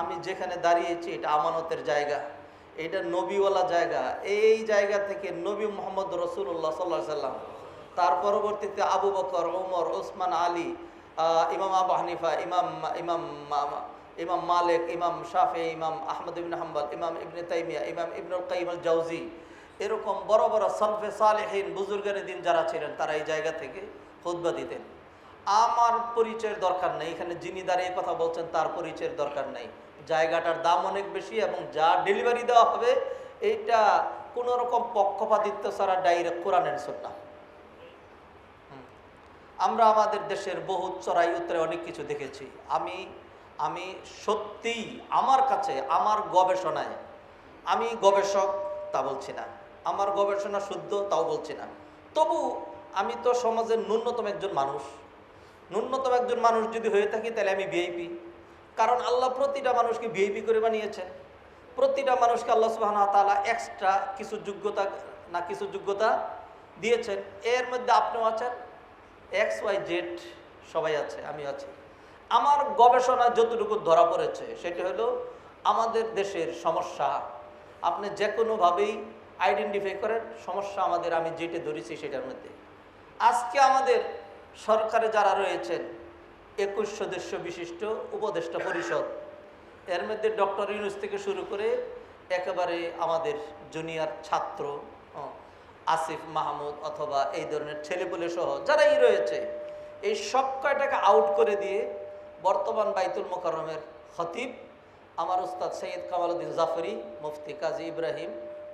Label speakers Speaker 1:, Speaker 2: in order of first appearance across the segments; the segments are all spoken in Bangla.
Speaker 1: আমি যেখানে দাঁড়িয়েছি এটা আমানতের জায়গা, এটা নবীওয়ালা জায়গা। এই জায়গা থেকে নবী মোহাম্মদ রসুল্লাহ সাল্লাহ সাল্লাম, তার পরবর্তীতে আবু বকর, ওমর, ওসমান, আলী, ইমাম আবু হানিফা, ইমাম ইমাম ইমাম মালিক, ইমাম শাফি, ইমাম আহমদ ইবনে হাম্বল, ইমাম ইবনে তাইমিয়া, ইমাম ইবনুল কাইয়িম আল জাওজি, এরকম বড় বড় সলফে সালেহিন বুজুর্গানে দিন যারা ছিলেন তারা এই জায়গা থেকে খুতবা দিতেন। আমার পরিচয়ের দরকার নেই, এখানে যিনি দাঁড়িয়ে কথা বলছেন তার পরিচয়ের দরকার নেই। জায়গাটার দাম অনেক বেশি এবং যা ডেলিভারি দেওয়া হবে এইটা কোনো রকম পক্ষপাতিত্ব ছাড়া ডাইরেক্ট কোরআনের সুন্নাহ। আমরা আমাদের দেশের বহু চড়াই উত্তরে অনেক কিছু দেখেছি। আমি সত্যিই আমার কাছে, আমার গবেষণায়, আমি গবেষক তা বলছি না, আমার গবেষণা শুদ্ধ তাও বলছি না, তবু আমি তো সমাজের ন্যূনতম একজন মানুষ। ন্যূনতম একজন মানুষ যদি হয়ে থাকি তাহলে আমি ভিআইপি, কারণ আল্লাহ প্রতিটা মানুষকে ভিআইপি করে বানিয়েছেন। প্রতিটা মানুষকে আল্লাহ সুবহানাহু ওয়া তাআলা এক্সট্রা কিছু যোগ্যতা দিয়েছেন। এর মধ্যে আপনিও আছেন, XYZ সবাই আছে, আমি আছি। আমার গবেষণা যতটুকু ধরা পড়েছে সেটা হলো আমাদের দেশের সমস্যা আপনি যে কোনোভাবেই আইডেন্টিফাই করেন, সমস্যা আমাদের, আমি যেটা ধরেছি সেটার মধ্যে। আজকে আমাদের সরকারে যারা রয়েছেন 21 সদস্য বিশিষ্ট উপদেষ্টা পরিষদ, এর মধ্যে ডক্টর ইউনূস থেকে শুরু করে একেবারে আমাদের জুনিয়র ছাত্র আসিফ মাহমুদ অথবা এই ধরনের ছেলেপুলে সহ যারাই রয়েছে, এই সব কয়টাকে আউট করে দিয়ে বর্তমান বাইতুল মোকাররমের খতিব আমার উস্তাদ সৈয়দ কামাল উদ্দিন জাফরি, মুফতি কাজী ইব্রাহিম,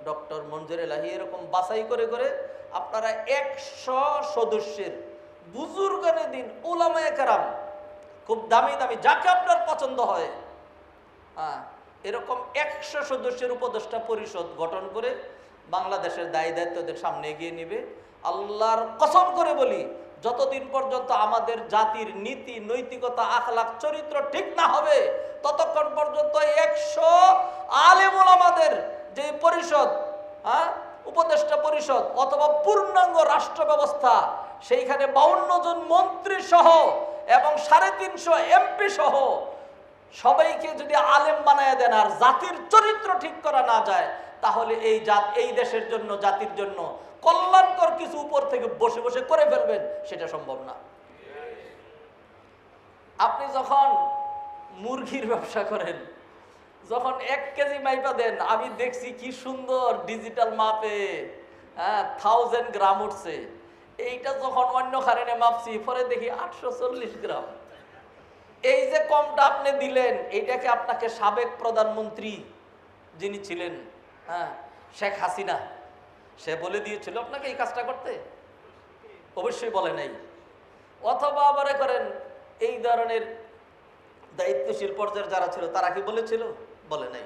Speaker 1: ডক্টর মঞ্জুর এলাহি, এরকম বাছাই করে করে আপনারা 100 সদস্যের বুজুর্গানে দিন উলামায়ে কেরাম, খুব দামি দামি যাকে আপনার পছন্দ হয়, এরকম 100 সদস্যের উপদেষ্টা পরিষদ গঠন করে বাংলাদেশের দায়ী দায়িত্বদের সামনে এগিয়ে নেবে। আল্লাহর কসম করে বলি, যতদিন পর্যন্ত আমাদের জাতির নীতি নৈতিকতা আখলাক চরিত্র ঠিক না হবে ততক্ষণ পর্যন্ত 100 আলেম ওলামাদের যে পরিষদ, উপদেষ্টা পরিষদ অথবা পূর্ণাঙ্গ রাষ্ট্র ব্যবস্থা, সেইখানে 52 জন মন্ত্রী সহ এবং 350 এমপি সহ সবাইকে যদি আলেম বানায় দেন আর জাতির চরিত্র ঠিক করা না যায়, তাহলে এই দেশের জন্য, জাতির জন্য কল্যাণকর কিছু উপর থেকে বসে বসে করে ফেলবেন, সেটা সম্ভব না। আপনি যখন মুরগির ব্যবসা করেন, যখন 1 কেজি মাইপা দেন, আমি দেখছি কি সুন্দর ডিজিটাল মাপে 1000 গ্রাম উঠছে। এইটা যখন অন্য খারেনে মাপছি, পরে দেখি 840 গ্রাম। এই যে কমটা আপনি দিলেন, এইটাকে আপনাকে সাবেক প্রধানমন্ত্রী যিনি ছিলেন, শেখ হাসিনা, সে বলে দিয়েছিল আপনাকে এই কাজটা করতে? অবশ্যই বলে নাই। অথবা আবার করেন এই ধরনের দায়িত্বশীল পর্যায়ের যারা ছিল তারা কি বলেছিল? বলে নাই।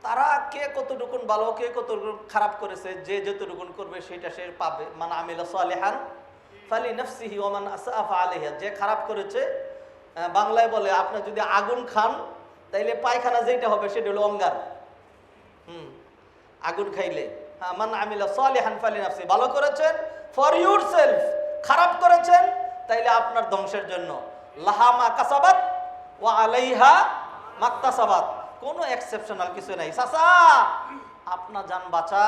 Speaker 1: তারা কে কতটুকুন ভালো, কে কতটুকুন খারাপ করেছে, যে যতটুকুন করবে সেটা সে পাবে। মান আমিলা সালিহান ফালিনাফসিহি ওয়া মান আসআ ফাআলাইহা। যে খারাপ করেছে, বাংলায় বলে আপনি যদি আগুন খান তাইলে পায়খানা যেটা হবে সেটা হলো অঙ্গার। আগুন খাইলে মান আমিলা সালিহান ফালিনাফসিহি, ভালো করেছেন ফর ইউরসেলফ, খারাপ করেছেন তাইলে আপনার ধ্বংসের জন্য। লাহা মা কাসাবাত ওয়া আলাইহা মাকতাসাবাত, কোনো এক্সেপশনাল কিছু নাই। চাচা আপনার জান বাঁচা,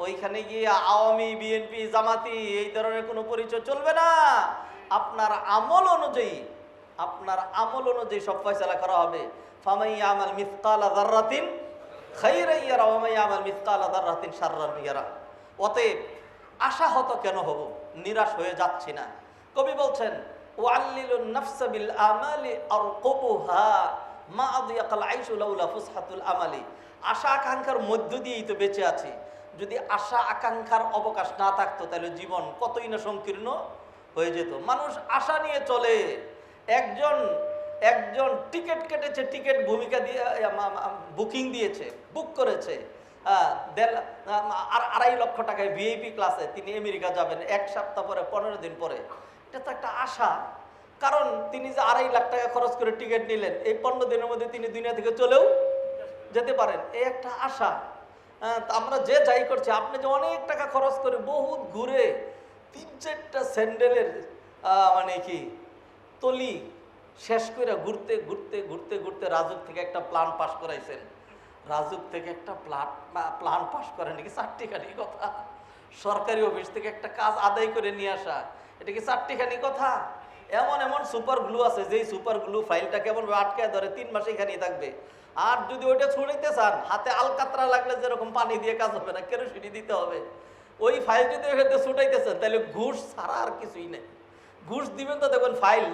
Speaker 1: ওইখানে গিয়ে আওয়ামী, বিএনপি, জামাতি এই ধরনের কোনো পরিচয় চলবে না। আপনার আমল অনুযায়ী সব ফয়সালা করা হবে। ফামাই আমাল মিসকালা যাররাতিন খাইরান ইয়ারা ওয়া মাই আমাল মিসকালা যাররাতিন শাররান ইয়ারা। অতএব আশাহত কেন হব, নিরাশ হয়ে যাচ্ছি না। কবি বলছেন ওয়াল্লিলুন নাফসা বিল আমালি আরকুবুহা মা আদিয়াকাল আইশু লাউলা ফুসহাতুল আমালি। আশা আকাঙ্ক্ষার মধ্য দিয়েই তো বেঁচে আছি। যদি আশা আকাঙ্ক্ষার অবকাশ না থাকতো তাহলে জীবন কতই না সংকীর্ণ হয়ে যেত। মানুষ আশা নিয়ে চলে। একজন টিকিট কেটেছে, টিকিট ভূমিকা দিয়ে বুকিং দিয়েছে, বুক করেছে 2.5 লক্ষ টাকায় ভিআইপি ক্লাসে, তিনি আমেরিকা যাবেন 1 সপ্তাহ পরে, 15 দিন পরে। এটা তো একটা আশা, কারণ তিনি যে 2.5 লাখ টাকা খরচ করে টিকিট নিলেন, এই 15 দিনের মধ্যে তিনি দুনিয়া থেকে চলেও যেতে পারেন, এই একটা আশা। আমরা যে যাই করছি, আপনি যে অনেক টাকা খরচ করে বহুত ঘুরে 3-4টা স্যান্ডেলের মানে কি তলি শেষ করে ঘুরতে ঘুরতে ঘুরতে ঘুরতে রাজুক থেকে একটা প্ল্যান পাস করাইছেন। রাজুক থেকে একটা প্ল্যান পাস করে নাকি চারটিখানি কথা। সরকারি অফিস থেকে একটা কাজ আদায় করে নিয়ে আসা, এটা কি চারটিখানি কথা? এমন এমন সুপার গ্লু আছে যেই সুপার গ্লু ফাইলটা কেমন আটকে ধরে 3 মাস এখানেই থাকবে। আর যদি ওইটা ছুড়াইতে চান, হাতে আলকাতরা লাগলে যেরকম পানি দিয়ে কাজ হবে না, কেরোসিনি দিতে হবে। ওই ফাইল যদি ওখানে ছুটাইতেছেন তাহলে ঘুষ ছাড়া আর কিছুই নেই। ঘুষ দিবেন তো দেখবেন ফাইল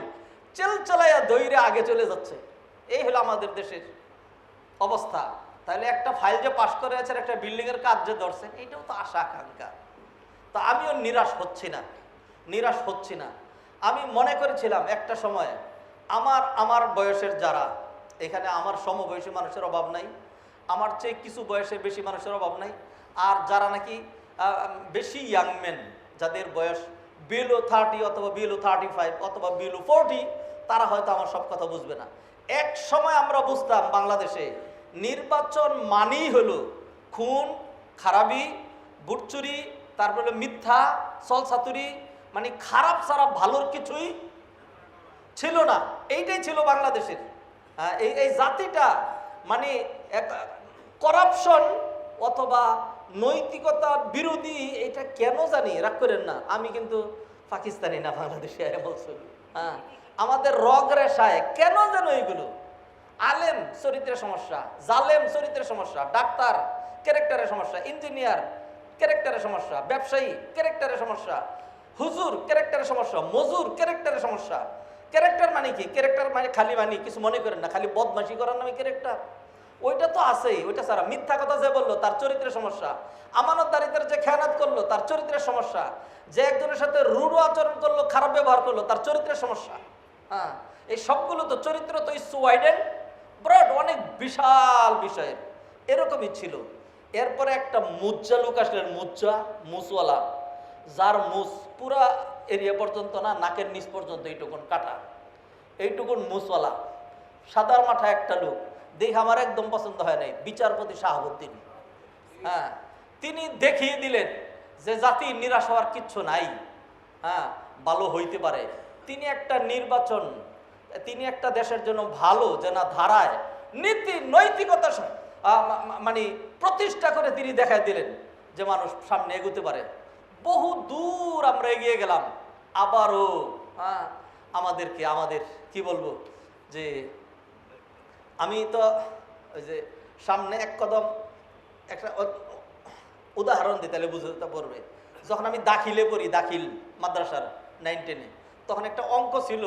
Speaker 1: চালাইয়া দৈরে আগে চলে যাচ্ছে। এই হলো আমাদের দেশের অবস্থা। তাহলে একটা ফাইল যে পাশ করে আছে, একটা বিল্ডিং এর কাজ যে ধরছেন, এটাও তো আশা আকাঙ্ক্ষা। তো আমিও নিরাশ হচ্ছি না। আমি মনে করেছিলাম একটা সময় আমার বয়সের যারা এখানে, আমার সমবয়সী মানুষের অভাব নাই, আমার চেয়ে কিছু বয়সের বেশি মানুষের অভাব নাই, আর যারা নাকি বেশি ইয়াংম্যান, যাদের বয়স বিলো 30 অথবা বিলো 35 অথবা বিলো 40, তারা হয়তো আমার সব কথা বুঝবে না। এক সময় আমরা বুঝতাম বাংলাদেশে নির্বাচন মানেই হলো খুন, খারাপি, বুটচুরি, তারপরে মিথ্যা, ছলছাতুরি, মানে খারাপ ছাড়া ভালোর কিছুই ছিল না। এইটাই ছিল বাংলাদেশের। এই জাতিটা মানে করাপশন অথবা নৈতিকতার বিরোধী, এটা কেন জানি, রাগ করেন না, আমি কিন্তু পাকিস্তানি না, বাংলাদেশে বলছি। আমাদের রগ রেশায় কেন যেন এইগুলো, আলেম চরিত্রের সমস্যা, জালেম চরিত্রের সমস্যা, ডাক্তার ক্যারেক্টারের সমস্যা, ইঞ্জিনিয়ার ক্যারেক্টারের সমস্যা, ব্যবসায়ী ক্যারেক্টারের সমস্যা, হুজুর ক্যারেক্টারের সমস্যা, মজুর ক্যারেক্টারের সমস্যা। ক্যারেক্টার মানে কি? ক্যারেক্টার মানে খালি মানে কিছু মনে করেন না, খালি বদমাশি করার নামে ক্যারেক্টার, ওইটা তো আছেই। ওইটা ছাড়া মিথ্যা কথা যে বললো তার চরিত্রের সমস্যা, আমানতদারিতার যে খেয়ানত করলো তার চরিত্রের সমস্যা, যে একজনের সাথে রূঢ় আচরণ করলো, খারাপ ব্যবহার করলো, তার চরিত্রের সমস্যা। এই সবগুলো তো চরিত্র তো ইস ওয়াইড এন্ড ব্রড, অনেক বিশাল বিষয়ের। এরকমই ছিল। এরপরে একটা মুজ্জা লোক আসলেন, মুসওয়ালা, যার মুস পুরা এরিয়া পর্যন্ত না, নাকের নিচ পর্যন্ত এইটুকুন কাটা, এইটুকুন মুসওয়ালা, সাদার মাথা একটা লোক, দেখে আমার একদম পছন্দ হয় নাই, বিচারপতি শাহাবুদ্দিন। তিনি দেখিয়ে দিলেন যে জাতি নিরাশ হওয়ার কিচ্ছু নাই, ভালো হইতে পারে। তিনি একটা দেশের জন্য ভালো যে না ধারায় নীতি নৈতিকতা মানে প্রতিষ্ঠা করে তিনি দেখাই দিলেন যে মানুষ সামনে এগোতে পারে। বহু দূর আমরা এগিয়ে গেলাম, আবারও আমাদের কি বলবো, যে আমি তো ওই যে সামনে এক কদম, একটা উদাহরণ দিতে হলে বুঝতে পারবে। যখন আমি দাখিলে পড়ি, দাখিল মাদ্রাসার 9, 10-এ, তখন একটা অঙ্ক ছিল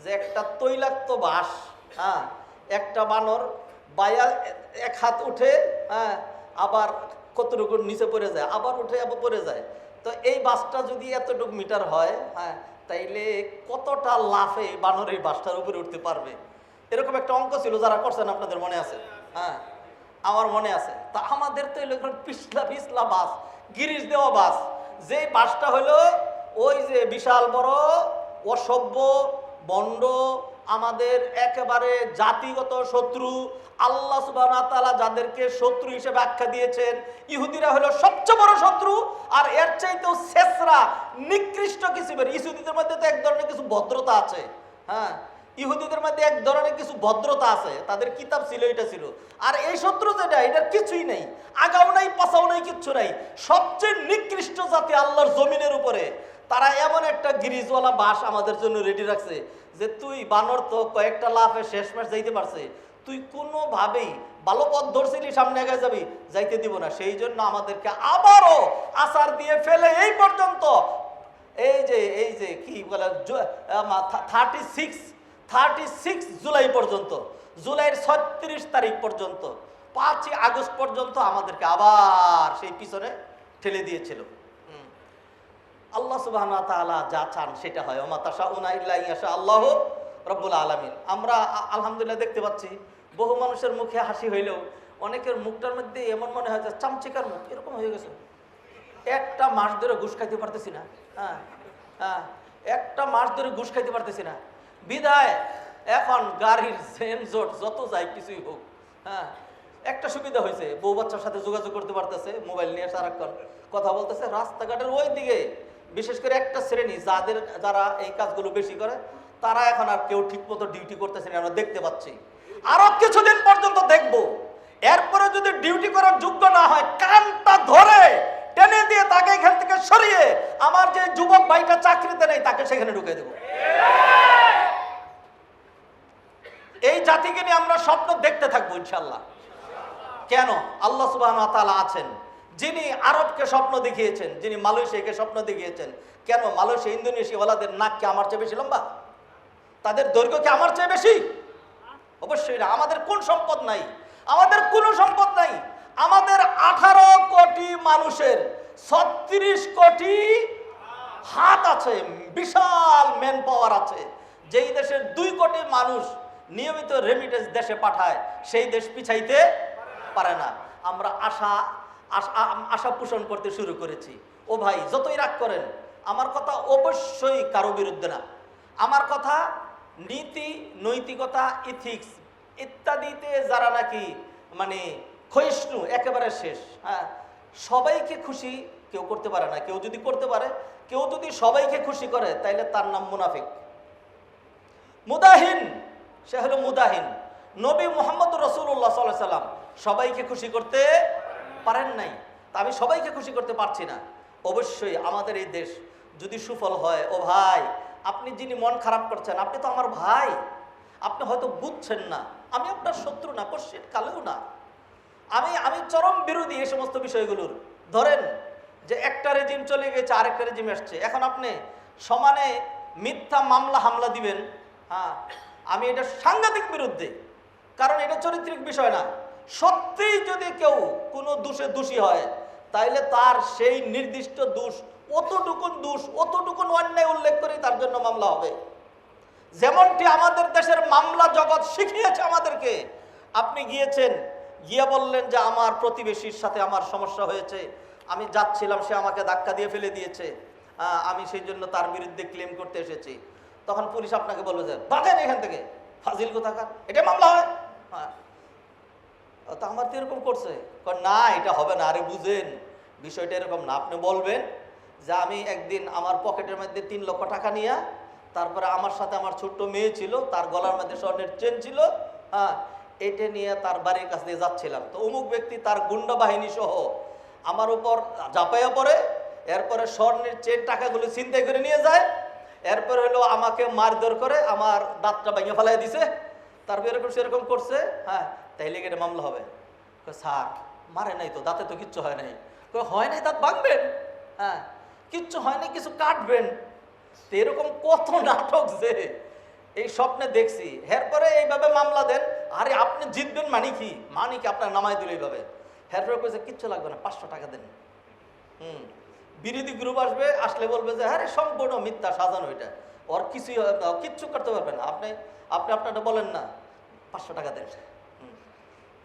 Speaker 1: যে একটা তৈলাক্ত বাঁশ, একটা বানর বায়া এক হাত উঠে, আবার কতটুকু নিচে পড়ে যায়, আবার উঠে আবার পড়ে যায়। তো এই বাসটা যদি এতটুকু মিটার হয়, তাইলে কতটা লাফে বানর এই বাসটার উপরে উঠতে পারবে। এরকম একটা অঙ্ক ছিল, যারা করছেন আপনাদের মনে আছে? আমার মনে আছে। তা আমাদের তো এরকম পিছলা বাস, গিরিশ দেওয়া বাস, যে বাসটা হলো ওই যে বিশাল বড় অসভ্য বন্ড, আমাদের একেবারে জাতিগত শত্রু, আল্লাহ সুবহানাহু ওয়া তাআলা যাদেরকে শত্রু হিসেবে আখ্যা দিয়েছেন, ইহুদিরা হলো সবচেয়ে বড় শত্রু। আর এর চাইতেও শেষরা নিকৃষ্ট কিছু বের। ইহুদিদের মধ্যে তো এক ধরনের কিছু ভদ্রতা আছে, ইহুদিদের মধ্যে এক ধরনের কিছু ভদ্রতা আছে, তাদের কিতাব ছিল, এটা ছিল। আর এই শত্রু যেটা, এটার কিছুই নেই, আগাও নাই পাছাও নাই, কিচ্ছু নাই, সবচেয়ে নিকৃষ্ট জাতি আল্লাহর জমিনের উপরে। তারা এমন একটা গিরিজওয়ালা বাস আমাদের জন্য রেডি রাখছে যে তুই বানর তো কয়েকটা লাফে শেষ মাস যাইতে পারছে, তুই কোনোভাবেই ভালো পথ ধরছিলি, সামনে আগে যাবি, যাইতে দিব না। সেই জন্য আমাদেরকে আবারও আসার দিয়ে ফেলে এই পর্যন্ত, এই যে কি বলে 36 জুলাই পর্যন্ত, জুলাইয়ের 36 তারিখ পর্যন্ত, 5ই আগস্ট পর্যন্ত আমাদেরকে আবার সেই পিছনে ঠেলে দিয়েছিল। আল্লাহ সুবহানাহু ওয়া তাআলা যা চান সেটা হয়, ওয়া মা তাশাউনা ইল্লা ইয়াশা আল্লাহু রাব্বুল আলামিন। আমরা আলহামদুলিল্লাহ দেখতে পাচ্ছি বহু মানুষের মুখে হাসি হইলেও অনেকের মুখটার মধ্যে এমন মনে হয় যে চামচিকার মুখ, এরকম হয়ে গেছে। একটা মাস ধরে ঘুষ খাইতে পারতেছি না, একটা মাস ধরে ঘুষ খাইতে পারতেছি না। বিদায় এখন গাড়ির জেনজট যত যাই কিছুই হোক, একটা সুবিধা হয়েছে, বউ বাচ্চার সাথে যোগাযোগ করতে পারতেছে, মোবাইল নিয়ে সারাক্ষণ কথা বলতেছে। রাস্তাঘাটের ওই দিকে বিশেষ করে একটা শ্রেণী যারা এই কাজগুলো বেশি করে, তারা এখন আর কেউ ঠিক মতো ডিউটি করতেছে না, আমরা দেখতে পাচ্ছি। আরো কিছুদিন পর্যন্ত দেখবো, এরপরে যদি ডিউটি করার যোগ্য না হয় কানটা ধরে টেনে দিয়ে তাকে এখান থেকে সরিয়ে আমার যে যুবক ভাইটা চাকরিতে নেই তাকে সেখানে ঢুকে দেব। এই জাতিকে নিয়ে আমরা স্বপ্ন দেখতে থাকবো ইনশাল্লাহ। কেন? আল্লাহ সুবহানাহু ওয়া তাআলা আছেন, যিনি আরবকে স্বপ্ন দেখিয়েছেন, যিনি মালয়েশিয়াকে স্বপ্ন দেখিয়েছেন। কেন? মালয়েশিয়া ইন্দোনেশিয়া ওয়ালাদের নাক কি আমার চেয়ে বেশি লম্বা? তাদের দৈর্ঘ্য কি আমার চেয়ে বেশি? অবশ্যই না। আমাদের কোন সম্পদ নাই? আমাদের কোনো সম্পদ নাই। আমাদের 18 কোটি মানুষের 36 কোটি হাত আছে, বিশাল ম্যান পাওয়ার আছে। যেই দেশের 2 কোটি মানুষ নিয়মিত রেমিটেন্স দেশে পাঠায়, সেই দেশ পিছাইতে পারে না। আমরা আশা পোষণ করতে শুরু করেছি। ও ভাই, যতই রাগ করেন, আমার কথা অবশ্যই কারো বিরুদ্ধে না। আমার কথা নীতি, নৈতিকতা, ইথিক্স ইত্যাদিতে যারা নাকি মানে ক্ষয়িষ্ণু একেবারে শেষ, হ্যাঁ, সবাইকে খুশি কেউ করতে পারে না। কেউ যদি করতে পারে, কেউ যদি সবাইকে খুশি করে, তাইলে তার নাম মুনাফিক, মুদাহিন। সে হলো মুদাহিন। নবী মুহাম্মদ রাসূলুল্লাহ সাল্লাল্লাহু আলাইহি সাল্লাম সবাইকে খুশি করতে পারেন নাই। তা আমি সবাইকে খুশি করতে পারছি না। অবশ্যই আমাদের এই দেশ যদি সুফল হয়, ও ভাই, আপনি যিনি মন খারাপ করছেন, আপনি তো আমার ভাই। আপনি হয়তো বুঝছেন না, আমি আপনার শত্রু না, পশ্চিম কালেও না। আমি চরম বিরোধী এই সমস্ত বিষয়গুলোর। ধরেন যে একটা রেজিম চলে গেছে, আরেকটা রেজিম আসছে, এখন আপনি সমানে মিথ্যা মামলা হামলা দিবেন, হ্যাঁ, আমি এটা সাংঘাতিক বিরুদ্ধে। কারণ এটা চারিত্রিক বিষয় না। সত্যিই যদি কেউ কোনো দোষে দোষী হয়, তাইলে তার সেই নির্দিষ্ট দোষ, অতটুকুন অন্যায় উল্লেখ করে তার জন্য মামলা হবে। যেমনটি আমাদের দেশের মামলা জগৎ শিখিয়েছে আমাদেরকে। আপনি গিয়েছেন, গিয়ে বললেন যে আমার প্রতিবেশীর সাথে আমার সমস্যা হয়েছে, আমি যাচ্ছিলাম, সে আমাকে ধাক্কা দিয়ে ফেলে দিয়েছে, আমি সেই জন্য তার বিরুদ্ধে ক্লেম করতে এসেছি। তখন পুলিশ আপনাকে বলবে যে ভাগেন এখান থেকে, ফাজিল কোথাকার, এটা মামলা হয়। হ্যাঁ, তো আমার তো এরকম করছে, না এটা হবে না। আরে বুঝেন, বিষয়টা এরকম না। আপনি বলবেন যে আমি একদিন আমার পকেটের মধ্যে 3 লক্ষ টাকা নিয়ে, তারপরে আমার সাথে আমার ছোট্ট মেয়ে ছিল, তার গলার মধ্যে স্বর্ণের চেন ছিল, হ্যাঁ, এটা নিয়ে তার বাড়ির কাছ দিয়ে যাচ্ছিলাম, তো অমুক ব্যক্তি তার গুন্ডা বাহিনী সহ আমার উপর ঝাঁপাইয়া পড়ে, এরপরে স্বর্ণের চেন টাকাগুলো ছিনতাই করে নিয়ে যায়, এরপরে হলো আমাকে মারধর করে আমার দাঁতটা ভেঙে ফেলাই দিছে, তারপর এরকম সেরকম করছে। হ্যাঁ, তাইলে এটা মামলা হবে। স্যার মারে নাই তো, দাঁতে তো কিচ্ছু হয় নাই। হয় নাই, দাঁত ভাঙবেন? হ্যাঁ, কিচ্ছু হয় নাই, কিছু কাটবেন। তো এরকম কত নাটক যে এই স্বপ্নে দেখছি। এরপরে এইভাবে মামলা দেন, আরে আপনি জিতবেন মানে কি আপনার নামাই দিল এইভাবে। এরপরে কইছে কিচ্ছু লাগবে না, 500 টাকা দেন। বিরোধী গ্রুপ আসলে বলবে যে হ্যাঁ সম্পূর্ণ মিথ্যা সাজানো, এটা ওর কিচ্ছু করতে পারবে না। আপনি আপনারটা বলেন না, 500 টাকা দেন।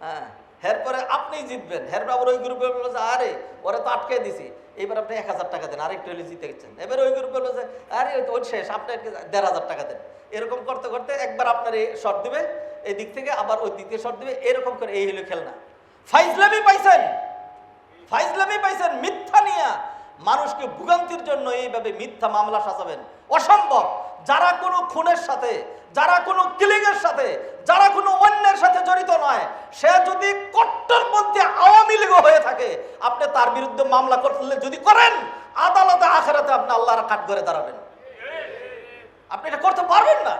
Speaker 1: হ্যাঁ, এরপরে আপনি জিতবেন। এরপর আবার ওই গ্রুপে বললো যে আরে ওরা তো আটকে দিছি, এবার আপনি 1000 টাকা দেন, আরেকটু হলে জিতে গেছেন। এবার ওই গ্রুপে বললো যে আরে ওই শেষ, আপনি 1500 টাকা দেন। এরকম করতে করতে একবার আপনার এই শর্ট দিবে এই দিক থেকে, আবার ওই দিক থেকে শর্ট দিবে, এরকম করে এই হলো খেলনা। ফাইজলামি পাইছেন মিথ্যা নিয়ে মানুষকে ভোগান্তির জন্য এইভাবে মিথ্যা মামলা সাজাবেন, অসম্ভব। যারা কোনো খুনের সাথে, যারা কোনো কিলিংয়ের সাথে, যারা কোনো অন্যের সাথে জড়িত নয়, সে যদি কট্টরপন্থী আওয়ামী লীগ হয়ে থাকে, আপনি তার বিরুদ্ধে মামলা করলে যদি করেন, আদালতে আখেরাতে আপনি আল্লাহর কাঠগড়ে দাঁড়াবেন। আপনি এটা করতে পারবেন না।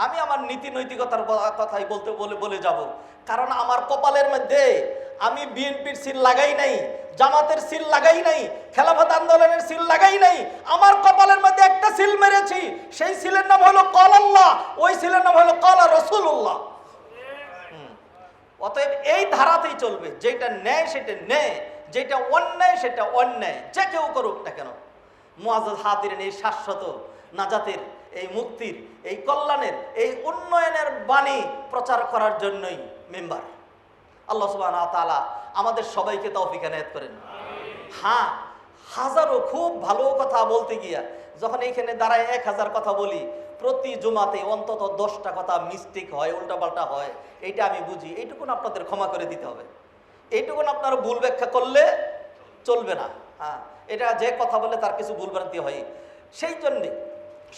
Speaker 1: আমি আমার নীতি নৈতিকতার কথাই বলে যাব। কারণ আমার কপালের মধ্যে আমি বিএনপির সিল লাগাই নাই, জামাতের সিল লাগাই নাই, খেলাফত আন্দোলনের সিল লাগাই নাই। আমার কপালের মধ্যে একটা সিল মেরেছি, সেই সিলের নাম হলো কল আল্লাহ, ওই সিলের নাম হলো কল রাসূলুল্লাহ। অতএব এই ধারাতেই চলবে। যেটা ন্যায় সেটা ন্যায়, যেটা অন্যায় সেটা অন্যায়, যে কেউ করুক না কেন। মুআজ্জাজ হাদিরিন, এই শাশ্বত নাজাতের, এই মুক্তির, এই কল্যাণের, এই উন্নয়নের বাণী প্রচার করার জন্যই মেম্বার। আল্লাহ সুবহানাহু ওয়া তাআলা আমাদের সবাইকে তৌফিক এনায়েত করেন। হ্যাঁ, হাজারো খুব ভালো কথা বলতে গিয়া যখন এইখানে দাঁড়ায় 1000 কথা বলি, প্রতি জুমাতে অন্তত 10টা কথা মিস্টেক হয়, উল্টাপাল্টা হয়, এইটা আমি বুঝি। এইটুকুন আপনাদের ক্ষমা করে দিতে হবে। এইটুকুন আপনারা ভুল ব্যাখ্যা করলে চলবে না। হ্যাঁ, এটা যে কথা বলে তার কিছু ভুল ভ্রান্তি হয়। সেই জন্যে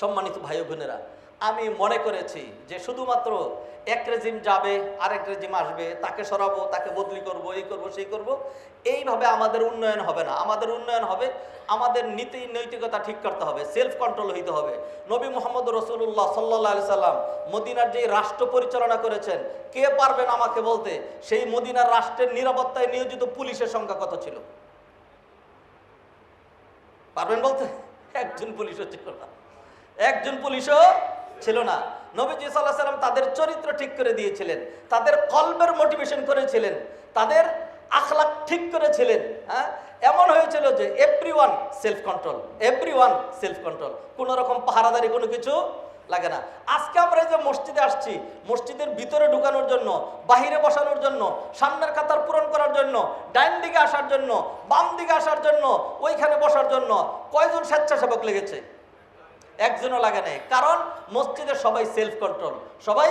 Speaker 1: সম্মানিত ভাই বোনেরা, আমি মনে করেছি যে শুধুমাত্র এক রেজিম যাবে, আরেক রেজিম আসবে, তাকে সরাবো, তাকে বদলি করব, এই করব, সেই করব, এইভাবে আমাদের উন্নয়ন হবে না। আমাদের উন্নয়ন হবে, আমাদের নীতি নৈতিকতা ঠিক করতে হবে, সেলফ কন্ট্রোল হইতে হবে। নবী মুহাম্মদ রাসূলুল্লাহ সাল্লাল্লাহু আলাইহি সাল্লাম মদিনার যে রাষ্ট্র পরিচালনা করেছেন, কে পারবেন আমাকে বলতে সেই মদিনার রাষ্ট্রের নিরাপত্তায় নিয়োজিত পুলিশের সংখ্যা কত ছিল? পারবেন বলতে? একজন পুলিশও ছিল না, একজন পুলিশও ছিল না। নবীজি সাল্লাল্লাহু আলাইহি সাল্লাম তাদের চরিত্র ঠিক করে দিয়েছিলেন, তাদের কলবের মোটিভেশন করেছিলেন, তাদের আখলাক ঠিক করেছিলেন। হ্যাঁ, এমন হয়েছিল যে everyone self control, everyone self control, কোনো রকম পাহারাদারি কোনো কিছু লাগে না। আজকে আমরা এই যে মসজিদে আসছি, মসজিদের ভিতরে ঢুকানোর জন্য, বাহিরে বসানোর জন্য, সামনের কাতার পূরণ করার জন্য, ডাইন দিকে আসার জন্য, বাম দিকে আসার জন্য, ওইখানে বসার জন্য কয়জন স্বেচ্ছাসেবক লেগেছে? একজনও লাগে নাই। কারণ মসজিদে সবাই সেলফ কন্ট্রোল, সবাই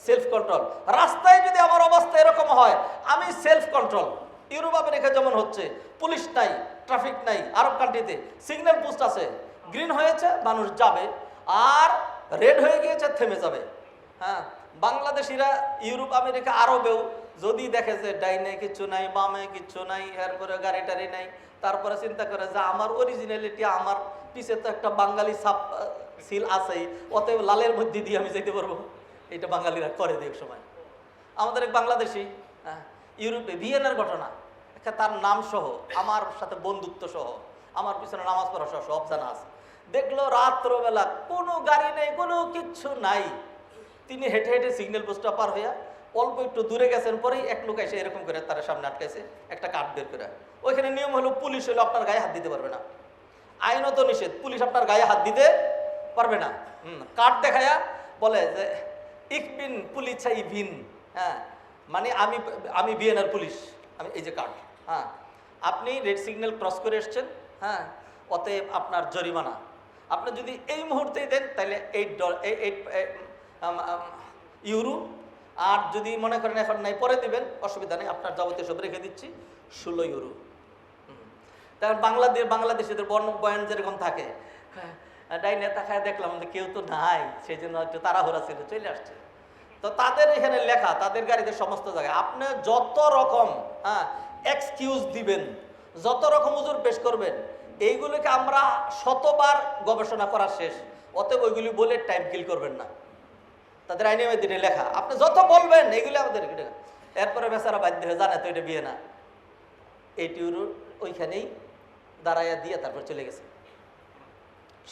Speaker 1: সেলফ কন্ট্রোল। রাস্তায় যদি আমার অবস্থা এরকম হয়, আমি সেলফ কন্ট্রোল। ইউরোপ আমেরিকা যেমন হচ্ছে, পুলিশ নাই, ট্রাফিক নাই, আরব কান্ট্রিতে সিগন্যাল পোস্ট আছে, গ্রিন হয়েছে মানুষ যাবে, আর রেড হয়ে গিয়েছে থেমে যাবে। হ্যাঁ, বাংলাদেশিরা ইউরোপ আমেরিকা আরবেও যদি দেখে যে ডাইনে কিছু নাই, বামে কিছু নাই, এরপরে গাড়ি টাড়ি নাই, তারপরে চিন্তা করে যে আমার অরিজিনালিটি, আমার পিছে তো একটা বাঙালি সাপ সিল আছেই, অতএব লালের মধ্যে দিয়ে আমি যেতে পারবো। এটা বাঙালিরা করে দেখ সময়। আমাদের এক বাংলাদেশি ইউরোপে ভিয়েনার ঘটনা, তার নাম সহ, আমার সাথে বন্ধুত্ব সহ, আমার পিছনে নামাজ পড়া সহ সব জানা আছে। দেখলো রাত্রবেলা কোনো গাড়ি নেই, কোনো কিচ্ছু নাই, তিনি হেঁটে হেঁটে সিগন্যাল পোস্টটা পার হইয়া অল্প একটু দূরে গেছেন, পরেই এক লোক এসে এরকম করে তার সামনে আটকাইছে, একটা কার্ড বের করে। ওইখানে নিয়ম হলো পুলিশ হলো আপনার গায়ে হাত দিতে পারবে না, আইনত নিষেধ, পুলিশ আপনার গায়ে হাত দিতে পারবে না। কার্ড দেখায়া বলে যে ইক বিন পুলিশাই ভিন, হ্যাঁ, মানে আমি ভিয়েনার পুলিশ, আমি এই যে কার্ড। হ্যাঁ, আপনি রেড সিগন্যাল ক্রস করে এসছেন, হ্যাঁ, অতএব আপনার জরিমানা। আপনি যদি এই মুহূর্তেই দেন তাহলে €8, আর যদি মনে করেন এখন নাই পরে দিবেন, অসুবিধা নেই, আপনার যাবতীয় সব রেখে দিচ্ছি €16। তার বাংলাদেশিদের বয়ান যেরকম থাকে, ডাইনে তাকায় দেখলাম যে কেউ তো নাই, সেই জন্য একটু তাড়াহুড়া ছিল, চলে আসছে। তো তাদের এখানে লেখা, তাদের গাড়িতে সমস্ত জায়গায় আপনি যত রকম এক্সকিউজ দিবেন, যত রকম উজুর পেশ করবেন, এইগুলোকে আমরা শতবার গবেষণা করা শেষ, অতএব ওইগুলি বলে টাইম কিল করবেন না। তাদের আইনে দিনে লেখা, আপনি যত বলবেন এগুলি আমাদের। এরপরে বেচারা বাধ্য হয়ে, জানে তো এটা বিয়ে না, €8 ওইখানেই দাঁড়াইয়া দিয়ে তারপর চলে গেছে।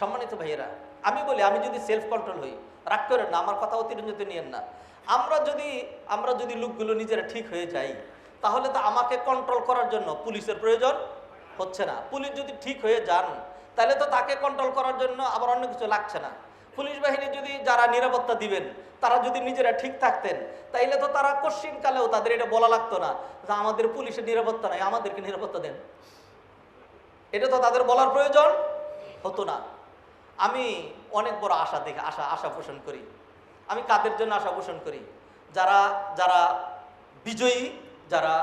Speaker 1: সম্মানিত ভাইয়েরা, আমি বলি, আমি যদি সেলফ কন্ট্রোল হই, রাগ করেন না, আমার কথা অতিরঞ্জিত নিয়েন না, আমরা যদি লোকগুলো নিজেরা ঠিক হয়ে যাই, তাহলে তো আমাকে কন্ট্রোল করার জন্য পুলিশের প্রয়োজন হচ্ছে না। পুলিশ যদি ঠিক হয়ে যান, তাহলে তো তাকে কন্ট্রোল করার জন্য আবার অন্য কিছু লাগছে না। পুলিশ বাহিনী যদি, যারা নিরাপত্তা দিবেন, তারা যদি নিজেরা ঠিক থাকতেন, তাইলে তো তারা কোশ্চিনকালেও তাদের এটা বলা লাগতো না যে আমাদের পুলিশের নিরাপত্তা নাই, আমাদেরকে নিরাপত্তা দেন। এটা তো তাদের বলার প্রয়োজন হতো না। আমি অনেক বড় আশা দেখে আশা পোষণ করি। আমি কাদের জন্য আশা পোষণ করি? যারা বিজয়ী, যারা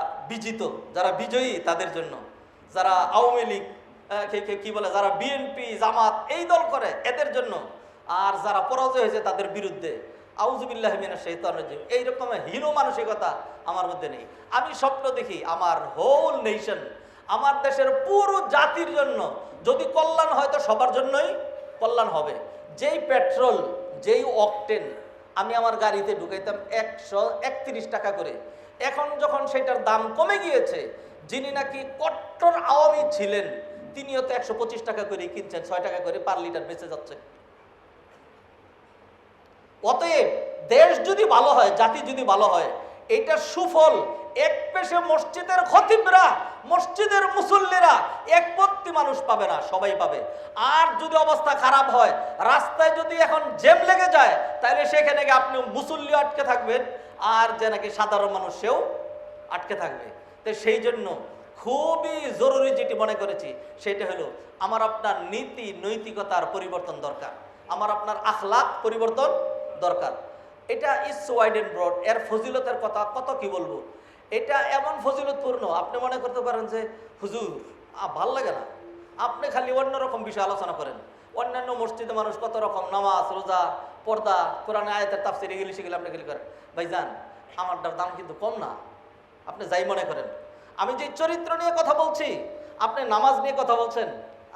Speaker 1: বিজয়ী তাদের জন্য, যারা আওয়ামী লীগ কি বলে, যারা বিএনপি জামাত এই দল করে এদের জন্য, আর যারা পরাজয় হয়েছে তাদের বিরুদ্ধে, আউযুবিল্লাহি মিনাশ শাইতানির রাজিম, এইরকম হীন মানসিকতা আমার মধ্যে নেই। আমি স্বপ্ন দেখি আমার হোল নেশন, আমার দেশের পুরো জাতির জন্য যদি কল্যাণ হয়, তো সবার জন্যই কল্যাণ হবে। যেই পেট্রোল, যেই অকটেন আমি আমার গাড়িতে ঢুকাইতাম 131 টাকা করে, এখন যখন সেটার দাম কমে গিয়েছে, যিনি নাকি কট্টর আওয়ামী ছিলেন, তিনিও তো 125 টাকা করে কিনছেন, 6 টাকা করে পার লিটার বেঁচে যাচ্ছে। অতএব দেশ যদি ভালো হয়, জাতি যদি ভালো হয়, এটা সুফল এক পেশে মসজিদের খতিবরা, মসজিদের মুসল্লিরা, এক প্রতি মানুষ পাবে না, সবাই পাবে। আর যদি অবস্থা খারাপ হয়, রাস্তায় যদি এখন জ্যাম লেগে যায়, তাহলে সেখানে গিয়ে আপনি মুসল্লি আটকে থাকবেন, আর যে নাকি সাধারণ মানুষ সেও আটকে থাকবে। তো সেই জন্য খুবই জরুরি যেটি মনে করেছি, সেটা হলো আমার আপনার নীতি নৈতিকতার পরিবর্তন দরকার, আমার আপনার আখলাক পরিবর্তন দরকার। এটা ইস ওয়াইড এন্ড ব্রড, এর ফজিলতের কথা কত কি বলবো। এটা এমন ফজিলতপূর্ণ, আপনি মনে করতে পারেন যে হুজুর ভাল লাগে না, আপনি খালি অন্যরকম বিষয় আলোচনা করেন, অন্যান্য মসজিদে মানুষ কত রকম নামাজ, রোজা, পর্দা, কোরআনে আয়াতের তাফসীর এগুলি সেগুলি আপনি এগুলি করেন। ভাইজান, আমারটার দাম কিন্তু কম না, আপনি যাই মনে করেন। আমি যে চরিত্র নিয়ে কথা বলছি, আপনি নামাজ নিয়ে কথা বলছেন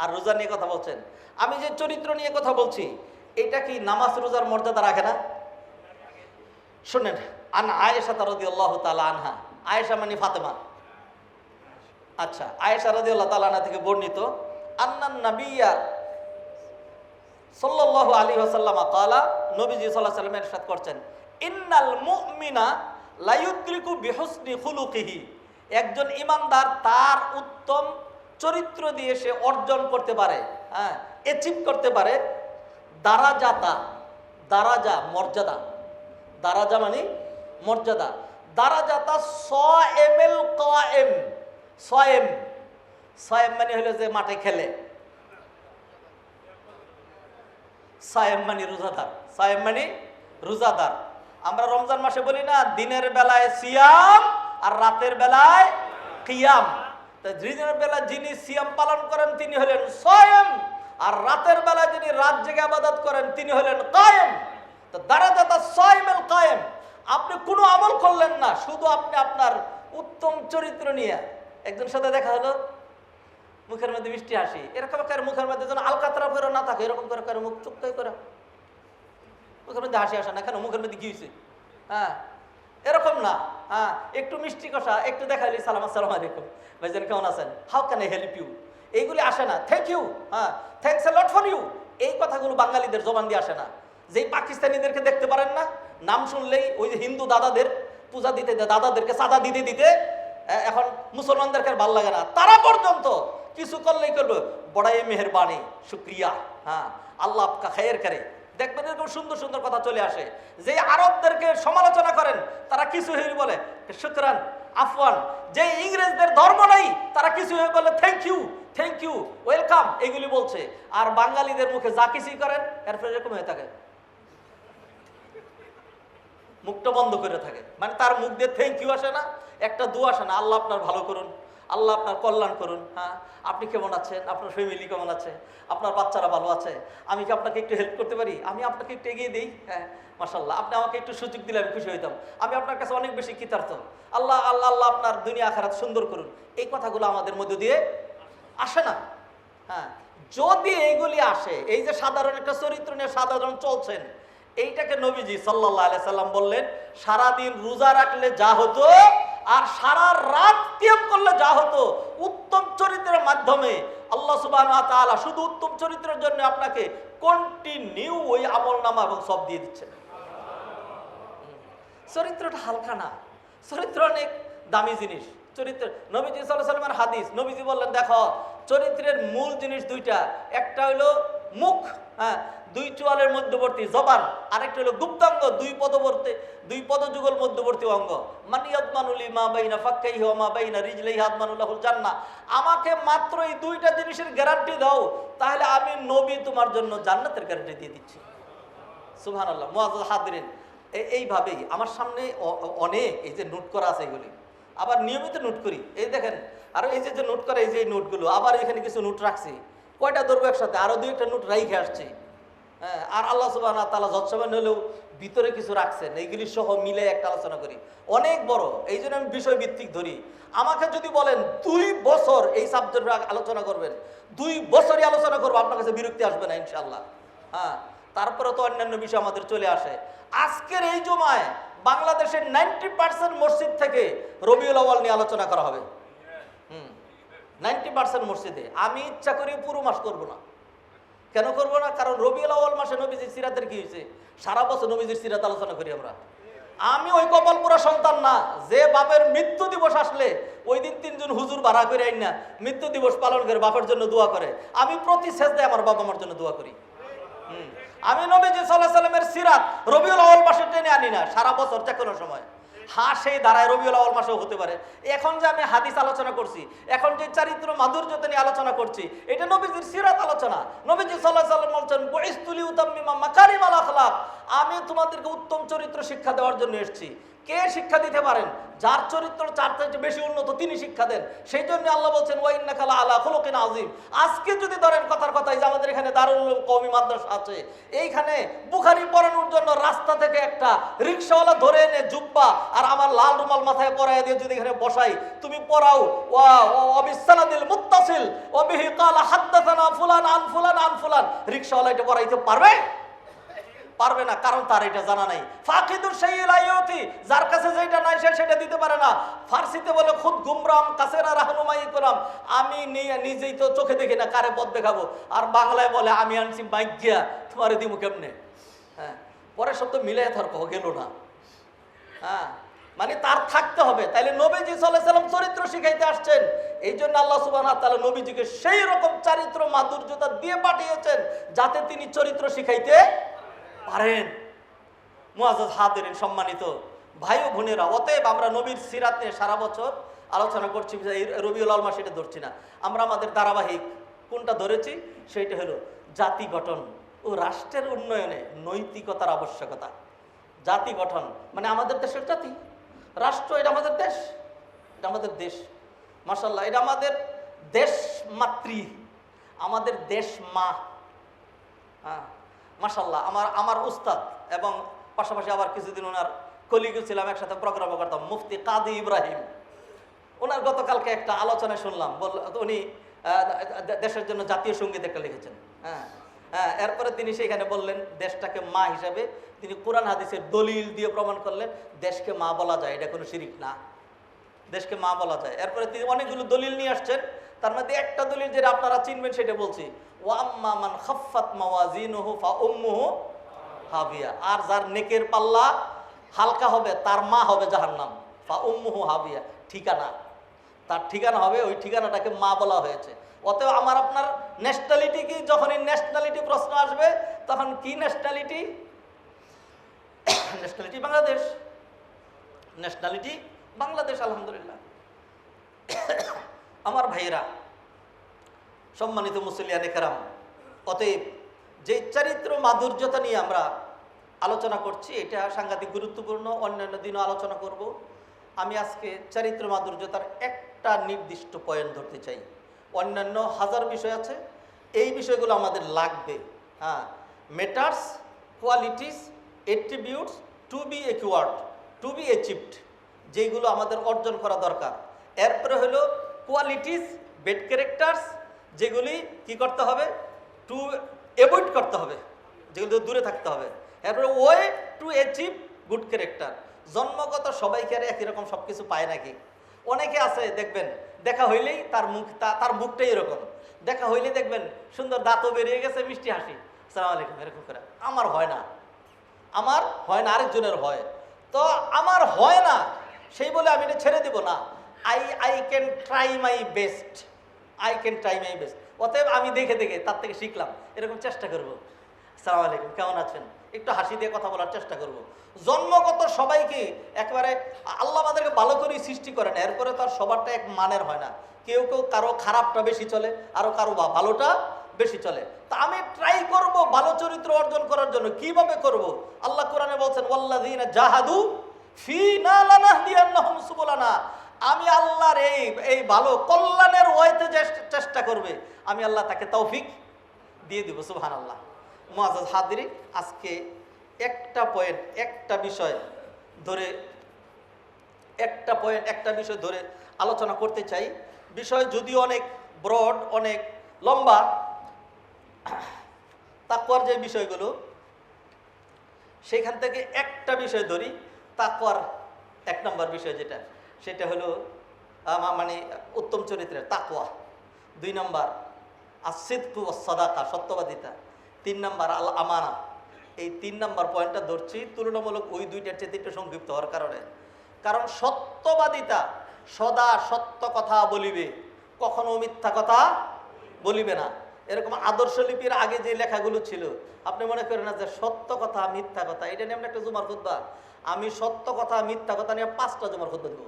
Speaker 1: আর রোজা নিয়ে কথা বলছেন। আমি যে চরিত্র নিয়ে কথা বলছি, এটা কি নামাজ রোজার মর্যাদা রাখে না? শুনেন, আন আয়েশা রাদিয়াল্লাহু তাআলা আনহা, আয়েশা মানে ফাতেমা, আচ্ছা, আয়েশা রাদিয়াল্লাহু তাআলা আনহা থেকে বর্ণিত, আন্নান নাবিয়্যা সাল্লাল্লাহু আলাইহি ওয়াসাল্লাম ক্বালা, নবীজি সাল্লাল্লাহু আলাইহি ওয়াসাল্লাম ইরশাদ করছেন, ইন্নাল মুমিনা লা ইউদরিকু বিহুসনি খুলুকিহি, একজন ঈমানদার তার উত্তম চরিত্র দিয়ে সে অর্জন করতে পারে, হ্যাঁ, অ্যাচিভ করতে পারে দারাজাতা, দারাজা মর্যাদা, দারাজা মানে মর্যাদা, দারাজাতা সায়েমুল কায়েম, সায়েম, সায়েম মানে হলো যে মাঠে খেলে, সায়েম মানে রোজাদার, সায়েম মানে রোজাদার। আমরা রমজান মাসে বলি না, দিনের বেলায় সিয়াম আর রাতের বেলায় কিয়াম। দিনের বেলায় যিনি সিয়াম পালন করেন তিনি হলেন সায়েম, আর রাতের বেলায় যিনি রাত জেগে ইবাদত করেন তিনি হলেন কায়েম। তো দারাজাতা সায়েমুল কায়েম, আপনি কোনো আমল করলেন না, শুধু আপনি আপনার উত্তম চরিত্র নিয়ে, একজন সাথে দেখা হলো, মুখের মধ্যে মিষ্টি হাসি, এরকম করে মুখের মধ্যে যেন আলকাতরা করে না থাকে, এরকম করে করে মুখ চুক্তাই করে, মুখের মধ্যে হাসি আসে না কেন? মুখের মধ্যে কি হয়েছে? হ্যাঁ, এরকম না। হ্যাঁ, একটু মিষ্টি কষা, একটু দেখাইলি সালাম আসসালামু আলাইকুম, ভাইজান কেমন আছেন, how can I help you, এইগুলি আসে না। থ্যাংক ইউ, হ্যাঁ, thanks a lot for you, এই কথাগুলো বাঙালিদের জবান দিয়ে আসে না। যেই পাকিস্তানিদেরকে দেখতে পারেন না, নাম শুনলেই ওই যে হিন্দু দাদাদের পূজা দিতে, দাদাদেরকে সাদা দিতে দিতে এখন মুসলমানদেরকে আর ভালো লাগে না, তারা পর্যন্ত কিছু করলেই করবে বড়াই মেহরবানি, শুক্রিয়া, হ্যাঁ, আল্লাহ আপকা খায়ের করে। দেখবেন এরকম সুন্দর সুন্দর কথা চলে আসে। যে আরবদেরকে সমালোচনা করেন তারা কিছু হয়ে বলে শুকরান, আফওয়ান। যে ইংরেজদের ধর্ম নাই তারা কিছু হয়ে বলে thank you, thank you, welcome, এগুলি বলছে। আর বাঙালিদের মুখে যা কিছুই করেন এরপরে এরকম হয়ে থাকে, মুখটা বন্ধ করে থাকে, মানে তার মুখ দিয়ে থ্যাংক ইউ আসে না, একটা দোয়া আসে না, আল্লাহ আপনার ভালো করুন, আল্লাহ আপনার কল্যাণ করুন, হ্যাঁ, আপনি কেমন আছেন, আপনার ফ্যামিলি কেমন আছে, আপনার বাচ্চারা ভালো আছে, আমি কি আপনাকে একটু হেল্প করতে পারি, আমি আপনাকে একটু এগিয়ে দিই, হ্যাঁ মাশাআল্লাহ, আপনি আমাকে একটু সুযোগ দিলে আমি খুশি হইতাম, আমি আপনার কাছে অনেক বেশি কৃতার্থ, আল্লাহ আল্লাহ আল্লাহ আপনার দুনিয়া আখিরাত সুন্দর করুন। এই কথাগুলো আমাদের মধ্যে দিয়ে আসে না। হ্যাঁ, যদি এইগুলি আসে, এই যে সাধারণ একটা চরিত্র নিয়ে সাধারণ চলছেন, এইটাকে নবীজি সাল্লাল্লাহু আলাইহি সাল্লাম বললেন সারাদিন রোজা রাখলে যা হতো আর সারা রাত কিয়াম করলে যা হতো, উত্তম চরিত্রের মাধ্যমে আল্লাহ সুবহানাহু ওয়া তাআলা শুধু উত্তম চরিত্রের জন্য আপনাকে কন্টিনিউ ওই আমলনামা এবং সব দিয়ে দিচ্ছেন। চরিত্রটা হালকা না, চরিত্র অনেক দামি জিনিস। চরিত্র, নবীজি সাল্লাল্লাহু আলাইহি ওয়াসাল্লামের হাদিস, নবীজি বললেন দেখো চরিত্রের মূল জিনিস দুইটা, একটা হলো মুখ, হ্যাঁ, দুই চোয়ালের মধ্যবর্তী জবান, আরেকটা হলো গুপ্তাঙ্গ, দুই পদযুগল মধ্যবর্তী অঙ্গ। মান ইয়াদমানুলি মা বাইনা ফাক্কাইহি ওয়া মা বাইনা রিজলাইহি আদমানুল্লাহুল জান্নাহ, আমাকে মাত্র এই দুইটা জিনিসের গ্যারান্টি দাও, তাহলে আমি নবী তোমার জন্য জান্নাতের গ্যারান্টি দিয়ে দিচ্ছি। সুবহানাল্লাহ। মুআজ্জাজ হাদিরিন, এইভাবেই আমার সামনে অনেক এই যে নোট করা আছে, এগুলি আবার নিয়মিত নোট করি, এই দেখেন, আর এই যে নোট করা, এই যে নোটগুলো, আবার এখানে কিছু নোট রাখছি, কয়টা ধরবো একসাথে, আরো দুই একটা নোট রাইখে আসছি। হ্যাঁ, আর আল্লাহ সুবহানাহু ওয়া তাআলা যৎসামান্য হলেও ভিতরে কিছু রাখছেন, এইগুলি সহ মিলে একটা আলোচনা করি, অনেক বড়, এই জন্য আমি বিষয় ভিত্তিক ধরি। আমাকে যদি বলেন 2 বছর এই সাবজেক্ট আলোচনা করবেন, 2 বছরই আলোচনা করবো, আপনার কাছে বিরক্তি আসবে না ইনশাআল্লাহ। হ্যাঁ, তারপরে তো অন্যান্য বিষয় আমাদের চলে আসে। আজকের এই জুমায় বাংলাদেশের 90% মসজিদ থেকে রবিউল আউয়াল নিয়ে আলোচনা করা হবে। 90% মসজিদে। আমি ইচ্ছা করি পুরো মাস করবো না। কেন করবো না? কারণ রবিউল আউয়াল মাসে নবীজির সিরাতের কি হয়েছে, সারা বছর নবীজির সিরাত আলোচনা করি আমরা। আমি ওই কপালপুরা সন্তান না যে বাপের মৃত্যু দিবস আসলে ওই দিন 3 জন হুজুর ভাড়া করে আইন না মৃত্যু দিবস পালন করে বাপের জন্য দোয়া করে। আমি প্রতি সেজদায় আমার বাবা মার জন্য দোয়া করি। আমি নবীজি সাল্লাল্লাহু আলাইহি ওয়াসাল্লামের সিরাত রবিউল আউয়াল মাসে টেনে আনি না, সারা বছর যে কোনো সময়। হ্যাঁ, সেই ধারায় রবিউল আউয়াল মাসেও হতে পারে। এখন যে আমি হাদিস আলোচনা করছি, এখন যে চরিত্র মাধুর্যতা নিয়ে আলোচনা করছি, এটা নবীজির সিরাত আলোচনা। নবীজি সাল্লাল্লাহু আলাইহি ওয়াসাল্লাম বলছেন বুইসতু লিউতাম্মিমা মাকারিমাল আখলাক, আমি তোমাদেরকে উত্তম চরিত্র শিক্ষা দেওয়ার জন্য এসেছি। কে শিক্ষা দিতে পারেন? যার চরিত্র চার থেকে বেশি উন্নত তিনি শিক্ষা দেন। সেই জন্য আল্লাহ বলছেন ওয়া ইন্নাকা লাআলা খুলুকিন আযীম। আজকে যদি ধরেন কথার কথাই যে আমাদের এখানে দারুল উলুম কওমি মাদ্রাসা আছে, এইখানে বুখারী পড়ানোর জন্য রাস্তা থেকে একটা রিকশাওয়ালা ধরে এনে জুব্বা আর আমার লাল রুমাল মাথায় পরায় দিয়ে যদি এখানে বসাই, তুমি পড়াও ওয়া বিসসানাদিল মুত্তাসিল ওয়া বিহি ক্বালা হাদাসানা ফুলান আন ফুলান আন ফুলান, রিকশাওয়ালা এটা পড়াইতে পারবে? পারবে না, কারণ তার এটা জানা নাই। ফাকিদুর শাইইল আইয়ুতি, যার কাছে যেটা নাই সে সেটা দিতে পারে না। ফার্সিতে বলে খুদ গুমরাম কাসেরা রাহনুমাই করাম, আমি নিজেই তো চোখে দেখি না, কারে পথ দেখাবো। আর বাংলায় বলে আমি আনছি বাইক গিয়া, তোমারে দিমু কেমনে? হ্যাঁ, পরের শব্দ মিলাই তর্ক গেল না। হ্যাঁ, মানে তার থাকতে হবে। তাইলে নবীজি সাল্লাল্লাহু আলাইহি সাল্লাম চরিত্র শিখাইতে আসছেন, এই জন্য আল্লাহ সুবহানাহু ওয়া তাআলা নবীজিকে সেই রকম চারিত্র মাধুর্যতা দিয়ে পাঠিয়েছেন যাতে তিনি চরিত্র শিখাইতে পারেন। মুআজ্জাজ হাদিরিন, সম্মানিত ভাই ও বোনেরা, অতএব আমরা নবীর সিরাত নিয়ে সারা বছর আলোচনা করছি। এই রবিউল আউয়াল মাস এটা ধরছি না, আমরা আমাদের ধারাবাহিক কোনটা ধরেছি সেইটা হলো জাতি গঠন ও রাষ্ট্রের উন্নয়নে নৈতিকতার আবশ্যকতা। জাতি গঠন মানে আমাদের দেশের জাতি, রাষ্ট্র এটা আমাদের দেশ, এটা আমাদের দেশ। মাশাআল্লাহ, এটা আমাদের দেশ মাতৃ, আমাদের দেশ মা। হ্যাঁ মাশাআল্লাহ, আমার উস্তাদ এবং পাশাপাশি আবার কিছুদিন ওনার কলিগ ছিলাম, একসাথে প্রোগ্রামও করতাম, মুফতি কাদি ইব্রাহিম। ওনার গতকালকে একটা আলোচনা শুনলাম, উনি দেশের জন্য জাতীয় সঙ্গীত একটা লিখেছেন। হ্যাঁ হ্যাঁ, এরপরে তিনি সেখানে বললেন দেশটাকে মা হিসাবে তিনি কোরআন হাদিসের দলিল দিয়ে প্রমাণ করলেন দেশকে মা বলা যায়, এটা কোনো শিরিক না, দেশকে মা বলা যায়। এরপরে তিনি অনেকগুলো দলিল নিয়ে আসছেন, তার মধ্যে একটা দলিল যেটা আপনারা চিনবেন সেটা বলছি, ওয়া আম্মা মান খাফফাত মাওয়াজিনুহু ফা উম্মুহু হাবিয়া, আর যার নেকের পাল্লা হালকা হবে তার মা হবে জাহান্নাম। ফা উম্মুহু হাবিয়া, ঠিকানা, তার ঠিকানা হবে, ওই ঠিকানাটাকে মা বলা হয়েছে। অতএব আমার আপনার ন্যাশনালিটি কি? যখনই ন্যাশনালিটি প্রশ্ন আসবে তখন কি nationality? Nationality Bangladesh, nationality Bangladesh. আলহামদুলিল্লাহ। আমার ভাইয়েরা, সম্মানিত মুসলিয়ানে কেরাম, অতএব যে চরিত্র মাধুর্যতা নিয়ে আমরা আলোচনা করছি এটা সাংঘাতিক গুরুত্বপূর্ণ। অন্যান্য দিনও আলোচনা করব। আমি আজকে চরিত্র মাধুর্যতার একটা নির্দিষ্ট পয়েন্ট ধরতে চাই। অন্যান্য হাজার বিষয় আছে, এই বিষয়গুলো আমাদের লাগবে। হ্যাঁ, matters, qualities, attributes to be acquired, to be achieved, যেগুলো আমাদের অর্জন করা দরকার। এরপরে হলো কোয়ালিটিস, বেড ক্যারেক্টার্স, যেগুলি কি করতে হবে? টু অ্যাভয়েড করতে হবে, যেগুলো দূরে থাকতে হবে। এরপরে way to achieve good character. জন্মগত সবাইকে আর একই রকম সব কিছু পায় নাকি? অনেকে আছে দেখবেন দেখা হইলেই তার মুখটাই এরকম, দেখা হইলেই দেখবেন সুন্দর দাঁতও বেরিয়ে গেছে, মিষ্টি হাসি, আসসালামু আলাইকুম, এরকম করে। আমার হয় না, আমার হয় না, আরেকজনের হয়। তো আমার হয় না সেই বলে আমি এটা ছেড়ে দেব না। I can try my best, I can try my best. অতএব আমি দেখে দেখে তার থেকে শিখলাম, এরকম চেষ্টা করব। আসসালামু আলাইকুম, কেমন আছেন, একটু হাসি দিয়ে কথা বলার চেষ্টা করব। জন্মগত সবাইকে একেবারে আল্লাহ আমাদেরকে ভালো করেই সৃষ্টি করেন, এরপরে তার সবারটা এক মানের হয় না। কেউ কেউ কারো খারাপটা বেশি চলে, আরো কারো ভালোটা বেশি চলে। তা আমি ট্রাই করব ভালো চরিত্র অর্জন করার জন্য। কিভাবে করব? আল্লাহ কোরআনে বলছেন ওয়াল্লাযীনা জাহাদু ফীনা লানাহদিয়ান্নাহুম সুবুলানা, আমি আল্লাহর এই ভালো কল্যাণের ওয়াইতে চেষ্টা করবে, আমি আল্লাহ তাকে তৌফিক দিয়ে দিব। সুবহানাল্লাহ। মুআজ্জাজ হাদিরিন, আজকে একটা পয়েন্ট, একটা বিষয় ধরে আলোচনা করতে চাই। বিষয় যদিও অনেক ব্রড, অনেক লম্বা, তাকওয়ার যে বিষয়গুলো, সেখান থেকে একটা বিষয় ধরি। তাকওয়ার এক নম্বর বিষয় যেটা, সেটা হলো মানে উত্তম চরিত্রের তাকওয়া। 2 নম্বর as-sidqu was-sadaqa, সত্যবাদিতা। 3 নম্বর আল আমানা। এই 3 নম্বর পয়েন্টটা ধরছি তুলনামূলক ওই দুইটার চেয়ে একটু সংক্ষিপ্ত হওয়ার কারণে। কারণ সত্যবাদিতা সদা সত্য কথা বলিবে, কখনো মিথ্যা কথা বলিবে না। এরকম আদর্শ লিপির আগে যে লেখাগুলো ছিল, আপনি মনে করেন না যে সত্য কথা মিথ্যা কথা, এটা নিয়ে একটা জুমার খুতবা, আমি সত্য কথা মিথ্যা কথা নিয়ে 5টা জুমার খুতবা দেব।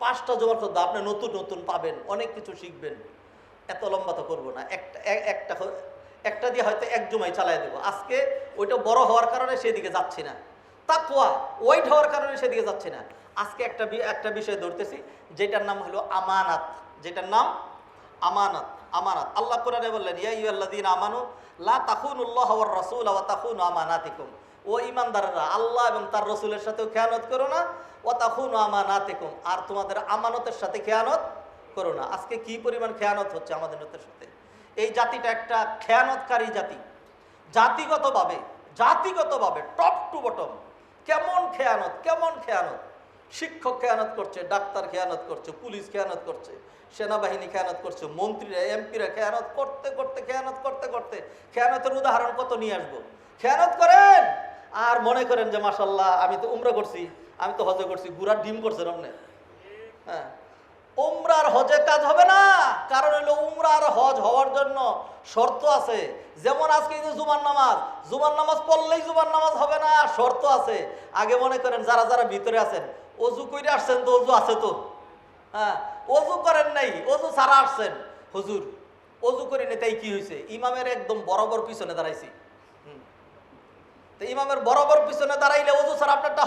Speaker 1: 5টা জুমার খুতবা আপনি নতুন নতুন পাবেন, অনেক কিছু শিখবেন। এত লম্বা তো করবো না, একটা দিয়ে হয়তো 1 জুমাই চালাই দেবো। আজকে ওইটা বড় হওয়ার কারণে সেদিকে যাচ্ছি না। তাকওয়া ওয়াইড হওয়ার কারণে সেদিকে যাচ্ছে না। আজকে একটা বিষয় ধরতেছি, যেটার নাম হলো আমানাত। যেটার নাম আমানাত। আমানাত আল্লাহ কোরআনে বললেন, ইয়া আইয়ুহাল্লাযীনা আমানু লা তাখুনুল্লাহ ওয়ার রাসূল ওয়া তাখুনু আমানাতিকুম। ও ঈমানদাররা, আল্লাহ এবং তার রাসূলের সাথেও খেয়ানত করো না, ওয়া তাখুনু আমানাতিকুম, আর তোমাদের আমানতের সাথে খেয়ানত করো না। আজকে কি পরিমাণ খেয়ানত হচ্ছে আমাদের সাথে। এই জাতিটা একটা খেয়ানতকারী জাতি। জাতিগতভাবে টপ টু বটম কেমন খেয়ানত। শিক্ষক খেয়ানত করছে, ডাক্তার খেয়ানত করছে, পুলিশ খেয়ানত করছে, সেনাবাহিনী খেয়ানত করছে, মন্ত্রীরা এমপিরা খেয়ানত করতে খেয়ানতের উদাহরণ কত নিয়ে আসবো। খেয়ানত করেন আর মনে করেন যে মাশাল্লাহ আমি তো উমরা করছি, আমি তো হজে করছি, গুড়ার ডিম করছেন অন্য। হ্যাঁ, উমরার হজে কাজ হবে না, কারণ হলো উমরার হজ হওয়ার জন্য শর্ত আছে। যেমন আজকে জুমার নামাজ পড়লেই জুমার নামাজ হবে না, শর্ত আছে। আগে মনে করেন যারা ভিতরে আছেন, অজু করে আসছেন তো, অজু আছে তো। হ্যাঁ, অজু করেন নাই, অজু ছাড়া আসছেন, হুজুর অজু করে নি, তাই কি হয়েছে? ইমামের একদম বরাবর পিছনে দাঁড়াইছি। তো ইমামের বরাবর পিছনে দাঁড়াইলে অজু ছাড়া আপনারটা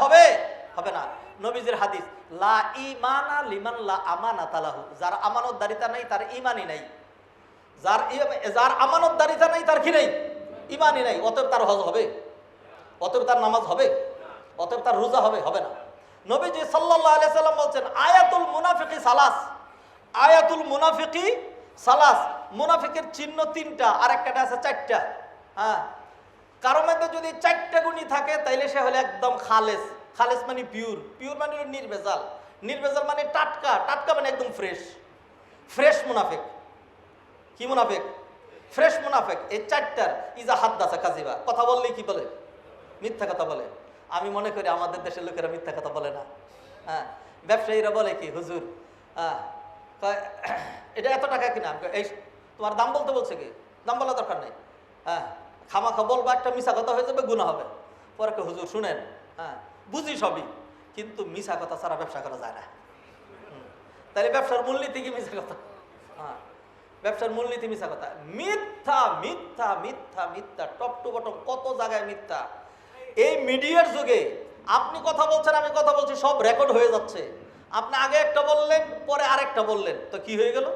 Speaker 1: হবে না। নবীজির হাদিস, লা ঈমানা লিমান লা আমানাতা লাহু, যার আমানতদারিতা নাই তার ঈমানই নাই। যার আমানতদারিতা নাই তার কি নাই? ঈমানই নাই। অতএব তার হজ হবে? অতএব তার নামাজ হবে? অতএব তার রোজা হবে না। নবীজি সাল্লাল্লাহু আলাইহি সাল্লাম বলছেন, আয়াতুল মুনাফিকি সালাস। আয়াতুল মুনাফিকি সালাস, মুনাফিকের চিহ্ন 3টা, আর একটা আছে 4টা। হ্যাঁ, কারো মধ্যে যদি 4টা গুণই থাকে তাইলে সে হলো একদম খালেস মানে পিওর মানে হলো নির্ভেজাল মানে টাটকা মানে একদম ফ্রেশ মুনাফিক। কি মুনাফিক? ফ্রেশ মুনাফিক। এই 4টার ইজা হাদ্দাসা কাযিবা, কথা বললেই কি বলে? মিথ্যা কথা বলে। আমি মনে করি আমাদের দেশের লোকেরা মিথ্যা কথা বলে না। হ্যাঁ, ব্যবসায়ীরা বলে কি, হুজুর এটা এত টাকা কিনা, এই তোমার দাম বলতে বলছে কি? দাম বলা দরকার নেই। হ্যাঁ, খামাখা বলবা, একটা মিশা কথা হয়ে যাবে, গুনাহ হবে। পরে হুজুর শুনেন, হ্যাঁ বুঝি সবই, কিন্তু মিশা কথা ছাড়া ব্যবসা করা যায় না। তাহলে ব্যবসার মূলনীতি কি? মিশা কথা। হ্যাঁ, ব্যবসার মূলনীতি মিশা কথা। মিথ্যা টপ টু বটম কত জায়গায় মিথ্যা। এই মিডিয়ার যুগে আপনি কথা বলছেন, আমি কথা বলছি, সব রেকর্ড হয়ে যাচ্ছে। আপনি আগে একটা বললেন, পরে আরেকটা বললেন, তো কি হয়ে গেল?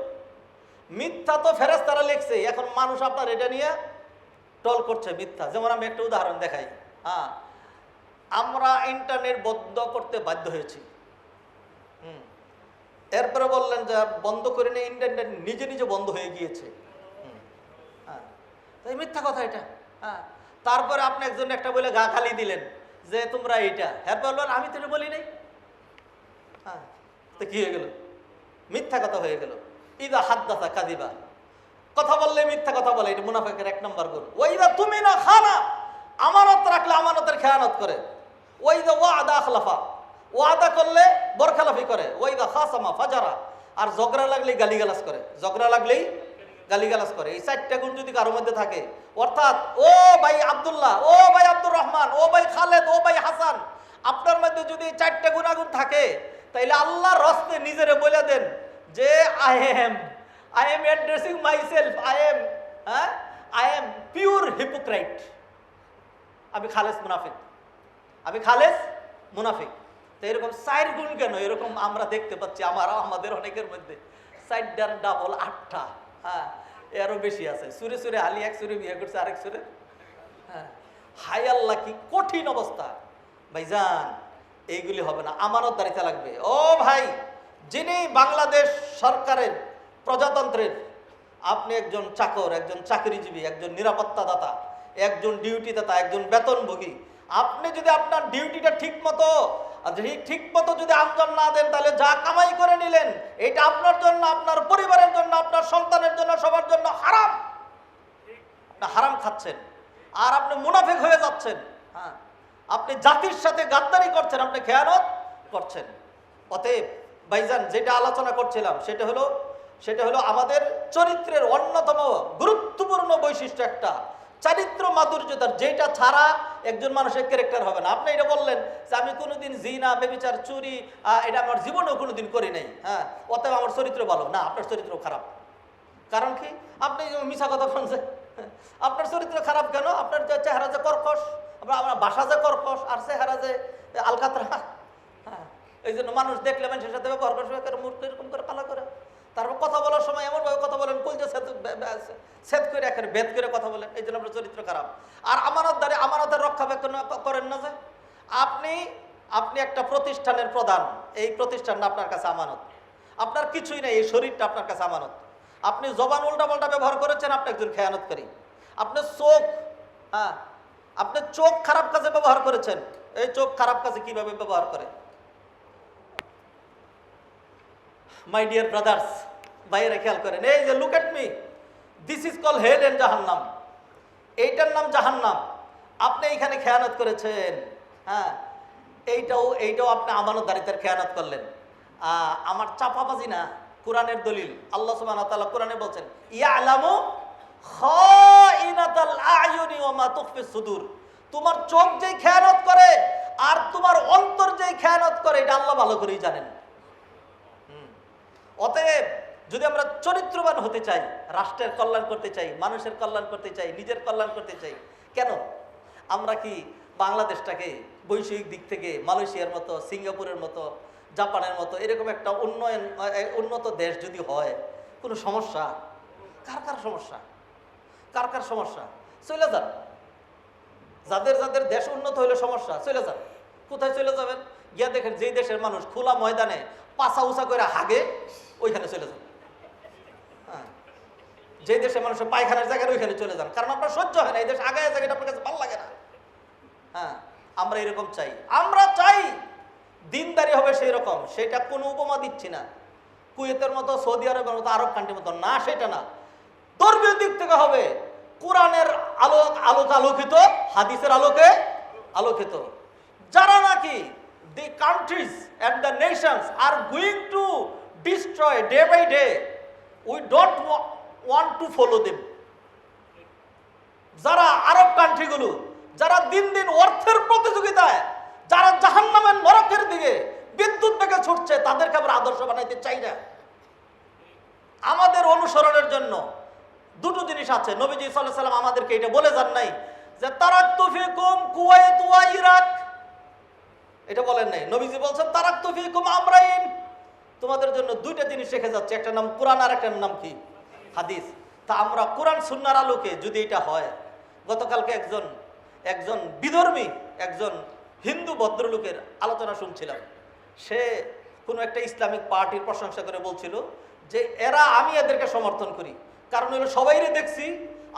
Speaker 1: মিথ্যা তো ফেরেশতারা লিখছে, এখন মানুষ আপনার এটা নিয়ে টল করছে মিথ্যা। যেমন আমি একটা উদাহরণ দেখাই। হ্যাঁ, আমরা ইন্টারনেট বন্ধ করতে বাধ্য হয়েছি। এরপরে বললেন যে বন্ধ করে নিয়ে ইন্টারনেট নিজে বন্ধ হয়ে গিয়েছে। হ্যাঁ, তাই মিথ্যা কথা এটা। হ্যাঁ, তারপরে আপনি একজন একটা বলে গা খালি দিলেন যে তোমরা এইটা, এরপর বললেন আমি তো এটা বলি নাই। হ্যাঁ, তো কি হয়ে গেল? মিথ্যা কথা হয়ে গেল। ইদা হাদ্দাসা কাযিবা, কথা বললে মিথ্যা কথা বলে, এটা মুনাফিকের 1 নম্বর গুণ। ওয়াইদা তুমিনা খানা, আমানত রাখলে আমানতের খেয়ানত করে। ওয়াইদা ওয়াদা আখলাফা, ওয়াদা করলে বরখালাফি করে। ওয়াইদা খাসামা ফাজারা, আর ঝগড়া লাগলেই গালিগালাজ করে। এই 4টা গুণ যদি কারোর মধ্যে থাকে, অর্থাৎ ও ভাই আব্দুল্লাহ, ও ভাই আব্দুর রহমান, ও ভাই খালেদ, ও ভাই হাসান, আপনার মধ্যে যদি 4টা গুণাগুণ থাকে, তাইলে আল্লাহর রাস্তে নিজেরে বলে দেন যে I am addressing myself, I am pure hypocrite, আমি খালেস মুনাফিক। তো এরকম 4 গুণ কেন? এরকম আমরা দেখতে পাচ্ছি আমাদের অনেকের মধ্যে 4টার ডাবল 8টা। হ্যাঁ, এরও বেশি আছে। সুরে আলী এক সুরে বিয়ে করছে, আরেক সুরে। হ্যাঁ, হাই আল্লাহ, কি কঠিন অবস্থা ভাইজান। এইগুলি হবে না, আমানতদারিতা লাগবে। ও ভাই, যিনি বাংলাদেশ সরকারের প্রজাতন্ত্রের, আপনি একজন চাকর, একজন চাকরিজীবী, একজন নিরাপত্তাদাতা, একজন ডিউটিদাতা, একজন বেতনভোগী, আপনি যদি আপনার ডিউটিটা ঠিক মতো যদি আঞ্জাম না দেন, তাহলে যা কামাই করে নিলেন এটা আপনার জন্য, আপনার পরিবারের জন্য, আপনার সন্তানের জন্য, সবার জন্য হারাম। আপনি হারাম খাচ্ছেন, আর আপনি মুনাফিক হয়ে যাচ্ছেন। হ্যাঁ, আপনি জাতির সাথে গাদ্দারি করছেন, আপনি খেয়ানত করছেন। অতএব ভাইজান, যেটা আলোচনা করছিলাম সেটা হলো আমাদের চরিত্রের অন্যতম গুরুত্বপূর্ণ বৈশিষ্ট্য একটা, চারিত্র মাধুর্যতার, যেটা ছাড়া একজন মানুষের ক্যারেক্টার হবে না। আপনি এটা বললেন যে আমি কোনোদিন জিনা, ব্যভিচার, চুরি, এটা আমার জীবনেও কোনোদিন করি নাই। হ্যাঁ, অতএব আমার চরিত্র ভালো না। আপনার চরিত্র খারাপ। কারণ কি? আপনি মিছা কথা বলছেন। আপনার চরিত্র খারাপ কেন? আপনার চেহারা যে কর্কশ, আমরা আমরা বাসা যে কর্কশ আর চেহারা যে আলকাতরা। হ্যাঁ, এই জন্য মানুষ দেখলে মানুষের সাথে ব্যবহার করে মুখ এরকম করে কালা করে। তারপর কথা বলার সময় এমনভাবে কথা বলেন কলজা সেদ করে একের ভেদ করে কথা বলেন। এই জন্য আপনার চরিত্র খারাপ। আর আমানতদারি, আমানতের রক্ষাবেক্ষণ করেন না যে আপনি আপনি একটা প্রতিষ্ঠানের প্রধান, এই প্রতিষ্ঠানটা আপনার কাছে আমানত, আপনার কিছুই নেই, এই শরীরটা আপনার কাছে আমানত। আপনি জবান উল্টাপাল্টা ব্যবহার করেছেন, আপনি একজন খেয়ানতকারী। আপনার চোখ, হ্যাঁ, আপনি চোখ খারাপ কাজে ব্যবহার করেছেন, এই চোখ খারাপ কাজে কিভাবে ব্যবহার করে। মাই ডিয়ার ব্রাদার্স, ভাইয়েরা খেয়াল করেন, এই যে look at me, this is call hell and জাহান্নাম, এইটার নাম জাহান্নাম। আপনি এইখানে খেয়ানত করেছেন, হ্যাঁ, এইটাও আপনি আমানতদারিতার খেয়ানত করলেন। আমার চাপাবাজি না, কোরআনের দলিল। আল্লাহ সুবহানাহু ওয়া তাআলা কোরআনে বলছেন, ইয়ালামু খাইনাতাল আয়ুনি ওয়া মা তুখফিস সুদূর। তোমার চোখ যেই খেয়ানত করে আর তোমার অন্তর যেই খেয়ানত করে, এটা আল্লাহ ভালো করেই জানেন। অতএব যদি আমরা চরিত্রবান হতে চাই, রাষ্ট্রের কল্যাণ করতে চাই, মানুষের কল্যাণ করতে চাই, নিজের কল্যাণ করতে চাই, কেন আমরা কি বাংলাদেশটাকে বৈষয়িক দিক থেকে মালয়েশিয়ার মতো, সিঙ্গাপুরের মতো, জাপানের মতো এরকম একটা উন্নত দেশ যদি হয়, কোনো সমস্যা? কার সমস্যা? কার সমস্যা? চলে যান। যাদের যাদের দেশ উন্নত হইলে সমস্যা, চলে যান। কোথায় চলে যাবেন? গিয়া দেখেন যেই দেশের মানুষ খোলা ময়দানে পাছা উঁচা করে হাগে, ওইখানে চলে যান। হ্যাঁ, যে দেশে মানুষের পায়খানার জায়গায় ওইখানে চলে যান, কারণ আপনার সহ্য হয় না, এই দেশ আগায় জায়গাটা আপনার কাছে ভালো লাগে না। হ্যাঁ, আমরা এরকম চাই, আমরা চাই দিনদারি হবে সেই রকম। সেটা কোনো উপমা দিচ্ছি না, কুয়েতের মতো, সৌদি আরবের মতো, আরব কান্ট্রির মতো না, সেটা না। ধর্মীয় দিক থেকে হবে কোরআনের আলোকিত, হাদিসের আলোকে আলোকিত। যারা নাকি the countries and the nations are going to destroy day by day, we don't want to follow them. যারা আরব কান্ট্রিগুলো, যারা দিন দিন অর্থের প্রতিযোগিতায়, যারা জাহান্নামের নরকের দিকে বিদ্যুৎ বেগে ছুটছে, তাদেরকে আমরা আদর্শ বানাইতে চাই না। আমাদের অনুসরণের জন্য দুটো জিনিস আছে। নবীজি সাল্লাল্লাহু আলাইহি ওয়াসাল্লাম আমাদেরকে এটা বলে যান নাই যে তারাকতু ফিকুম কুওয়াইত ওয়া ইরাক, এটা বলেন নাই। নবীজি বলছেন তারাকতু ফিকুম আমরাইন, তোমাদের জন্য দুইটা জিনিস রেখে যাচ্ছে, একটা নাম কোরআন আর একটা নাম কি? হাদিস। তা আমরা কোরআন সুন্নাহর আলোকে যদি এটা হয়, গতকালকে একজন বিধর্মী, একজন হিন্দু ভদ্রলোকের আলোচনা শুনছিলাম। সে কোনো একটা ইসলামিক পার্টির প্রশংসা করে বলছিল যে আমি এদেরকে সমর্থন করি, কারণ হলো সবাইরে দেখছি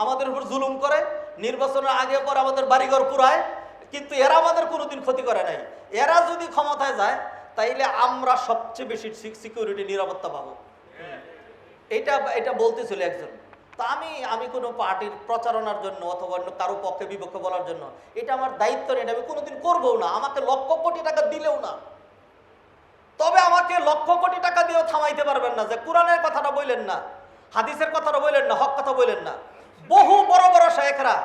Speaker 1: আমাদের উপর জুলুম করে, নির্বাচনের আগে পর আমাদের বাড়িঘর পুরায়, কিন্তু এরা আমাদের কোনোদিন ক্ষতি করে নাই। এরা যদি ক্ষমতায় যায় তাইলে আমরা সবচেয়ে বেশি সিকিউরিটি, নিরাপত্তা পাবো। এটা বলতেছিল একজন। তা আমি কোনো পার্টির প্রচারণার জন্য অথবা অন্য কারো পক্ষে বিপক্ষে বলার জন্য, এটা আমার দায়িত্ব নেই, আমি কোনোদিন করবো না। আমাকে লক্ষ কোটি টাকা দিলেও না। তবে আমাকে লক্ষ কোটি টাকা দিয়েও থামাইতে পারবেন না যে কোরআনের কথাটা বললেন না, হাদিসের কথাটা বললেন না, হক কথা বললেন না। বহু বড় বড় শায়েখরা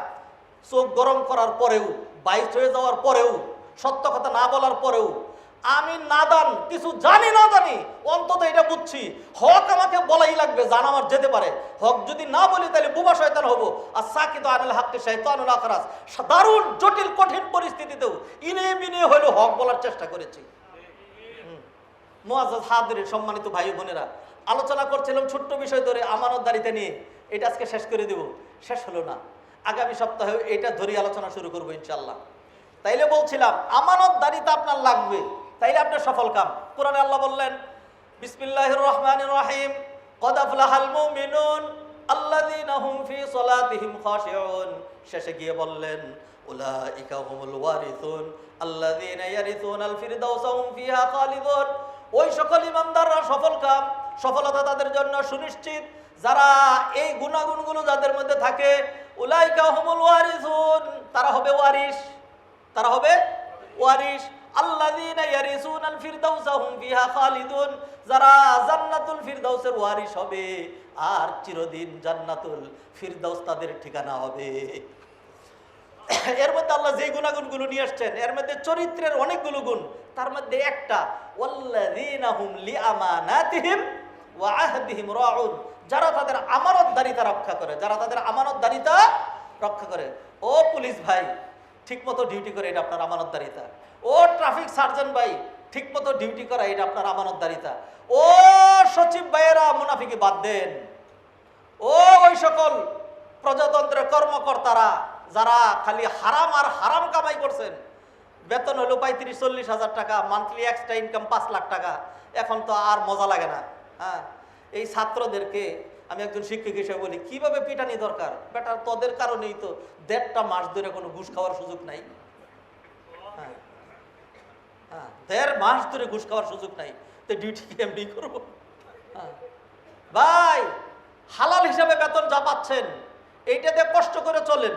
Speaker 1: চোখ গরম করার পরেও, বাইশ হয়ে যাওয়ার পরেও, সত্য কথা না বলার পরেও, আমি নাদান, কিছু জানি না জানি, অন্তত এটা বুঝছি হক আমাকে বলাই লাগবে, জানা আমার যেতে পারে। হক যদি না বলি তাহলে বুবা শয়তান হবো। আর সাকিত আনিল হাক্কি শাইতানুল আখরাস, দারুণ জটিল কঠিন পরিস্থিতিতেও ইনে বিনে হলেও হক বলার চেষ্টা করেছি। মুআজ্জাজ হাজিরিন, সম্মানিত ভাই বোনেরা, আলোচনা করছিলাম ছোট্ট বিষয় ধরে আমানতদারিতা নিয়ে। এটা আজকে শেষ করে দেব, শেষ হলো না, আগামী সপ্তাহে এটা ধরে আলোচনা শুরু করবো ইনশাল্লাহ। তাইলে বলছিলাম আমানতদারিতা আপনার লাগবে, তাইলে আপনার সফল কাম। কোরআনে আল্লাহ বললেন বিসমিল্লাহির রহমানির রহিম, ক্বাদ আফলাহাল মুমিনুন আল্লাযীনা হুম ফি সালাতিহিম খাশিউন। শেষে গিয়ে বললেন উলাইকা হুমুল ওয়ারিসুন আল্লাযীনা ইয়ারিসুনাল ফিরদাউসা হুম ফিহা খালিদুন। ওই সকল ইমানদাররা সফল কাম, সফলতা তাদের জন্য সুনিশ্চিত যারা এই গুণাগুণগুলো যাদের মধ্যে থাকে। উলাইকা হুমুল ওয়ারিসুন, তারা হবে ওয়ারিস, তারা হবে ওয়ারিস। আল্লাযীনা ইয়ারিসুনাল ফিরদাউসা হুম ফিহা খালিদুন, যারা জান্নাতুল ফিরদাউসের ওয়ারিস হবে আর চিরদিন জান্নাতুল ফিরদাউস তাদের ঠিকানা হবে। এর মধ্যে আল্লাহ যে গুণাগুণগুলো নিয়ে আসছেন, এর মধ্যে চরিত্রের অনেকগুলো গুণ, তার মধ্যে একটা ওয়াল্লাযীনা হুম লিআমানাতিহিম ওয়া আহদিহিম রাউন, যারা তাদের আমানতদারিতা রক্ষা করে, যারা তাদের আমানতদারিতা রক্ষা করে। ও পুলিশ ভাই, ঠিকমতো ডিউটি করে, এটা আপনার আমানতদারিতা। ও ট্রাফিক সার্জন ভাই, ঠিকমতো ডিউটি করা, এটা আপনার আমানতদারিতা। ও সচিব ভাইয়েরা, মুনাফিকি বাদ দেন। ও ওই সকল প্রজাতন্ত্রের কর্মকর্তারা যারা খালি হারাম আর হারাম কামাই করছেন, বেতন হলো 35-40 হাজার টাকা, মান্থলি এক্সট্রা ইনকাম 5 লাখ টাকা, এখন তো আর মজা লাগে না। হ্যাঁ, এই ছাত্রদেরকে আমি একজন শিক্ষক হিসেবে বলি, কিভাবে পিটানি দরকার বেটার, তোদের কারণেই তো 1.5 মাস ধরে কোনো ঘুষ খাওয়ার সুযোগ নাই। হ্যাঁ হ্যাঁ, 1.5 মাস ধরে ঘুষ খাওয়ার সুযোগ নাই, তো ডিউটি কি এমনি করবো? হ্যাঁ ভাই, হালাল হিসাবে বেতন যা পাচ্ছেন এইটাতে কষ্ট করে চলেন,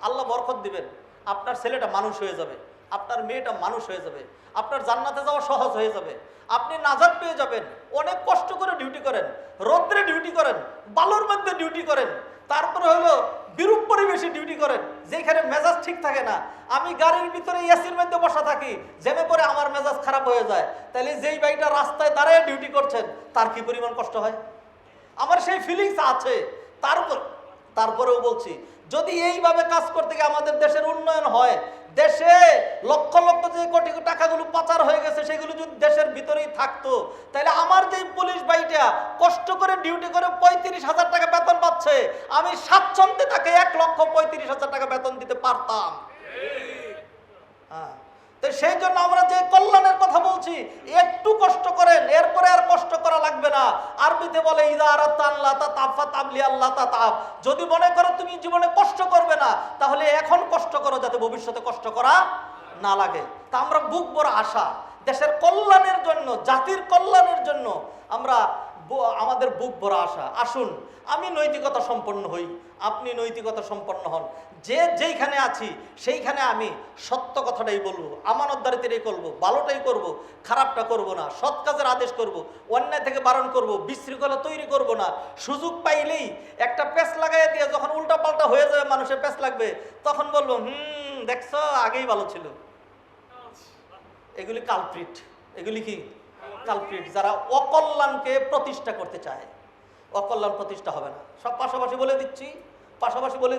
Speaker 1: আল্লাহ বরকত দিবেন। আপনার ছেলেটা মানুষ হয়ে যাবে, আপনার মেয়েটা মানুষ হয়ে যাবে, আপনার জান্নাতে যাওয়া সহজ হয়ে যাবে, আপনি নাজাত পেয়ে যাবেন। অনেক কষ্ট করে ডিউটি করেন, রৌদ্রে ডিউটি করেন, বালুর মধ্যে ডিউটি করেন, তারপরে হলো বিরূপ পরিবেশে ডিউটি করেন, যেখানে মেজাজ ঠিক থাকে না। আমি গাড়ির ভিতরে এসির মধ্যে বসা থাকি, জ্যামে পরে আমার মেজাজ খারাপ হয়ে যায়, তাহলে যেই ভাইটা রাস্তায় দাঁড়িয়ে ডিউটি করছেন তার কি পরিমাণ কষ্ট হয়? আমার সেই ফিলিংস আছে। তারপরেও বলছি, যদি এইভাবে কাজ করতে গিয়ে আমাদের দেশের উন্নয়ন হয়, দেশে লক্ষ লক্ষ যে কোটি টাকাগুলো পাচার হয়ে গেছে সেগুলো যদি দেশের ভিতরেই থাকতো, তাহলে আমার যেই পুলিশ ভাইটা কষ্ট করে ডিউটি করে 35 হাজার টাকা বেতন পাচ্ছে, আমি স্বাচ্ছন্দ্যে তাকে 1,35,000 টাকা বেতন দিতে পারতাম। হ্যাঁ, তো সেই জন্য আমরা যে কল্যাণের কথা বলছি, একটু কষ্ট করেন, এরপরে আর কষ্ট করা লাগবে না। আরবিতে বলে ইদা আরাদতা আন লা তাতাফা তাবলি আল্লাহ তাতাফ, যদি মনে করো তুমি জীবনে কষ্ট করবে না, তাহলে এখন কষ্ট করো যাতে ভবিষ্যতে কষ্ট করা না লাগে। তা আমরা বুক বড় আশা, দেশের কল্যাণের জন্য, জাতির কল্যাণের জন্য আমরা আমাদের বুক ভরা আশা। আসুন আমি নৈতিকতা সম্পন্ন হই, আপনি নৈতিকতা সম্পন্ন হন। যে যেইখানে আছি সেইখানে আমি সত্য কথাটাই বলবো, আমানতদারিতাই করবো, ভালোটাই করব, খারাপটা করব না, সৎ কাজের আদেশ করব, অন্যায় থেকে বারণ করব, বিশৃঙ্খলা তৈরি করব না। সুযোগ পাইলেই একটা প্যাচ লাগাই দিয়ে যখন উল্টা পাল্টা হয়ে যাবে, মানুষের প্যাচ লাগবে, তখন বলবো দেখছো আগেই ভালো ছিল। এগুলি কালপ্রিট, এগুলি কি কালপ্রিট, যারা অকল্যাণকে প্রতিষ্ঠা করতে চায়। অকল্যাণ প্রতিষ্ঠা হবে না। সব পাশাপাশি বলে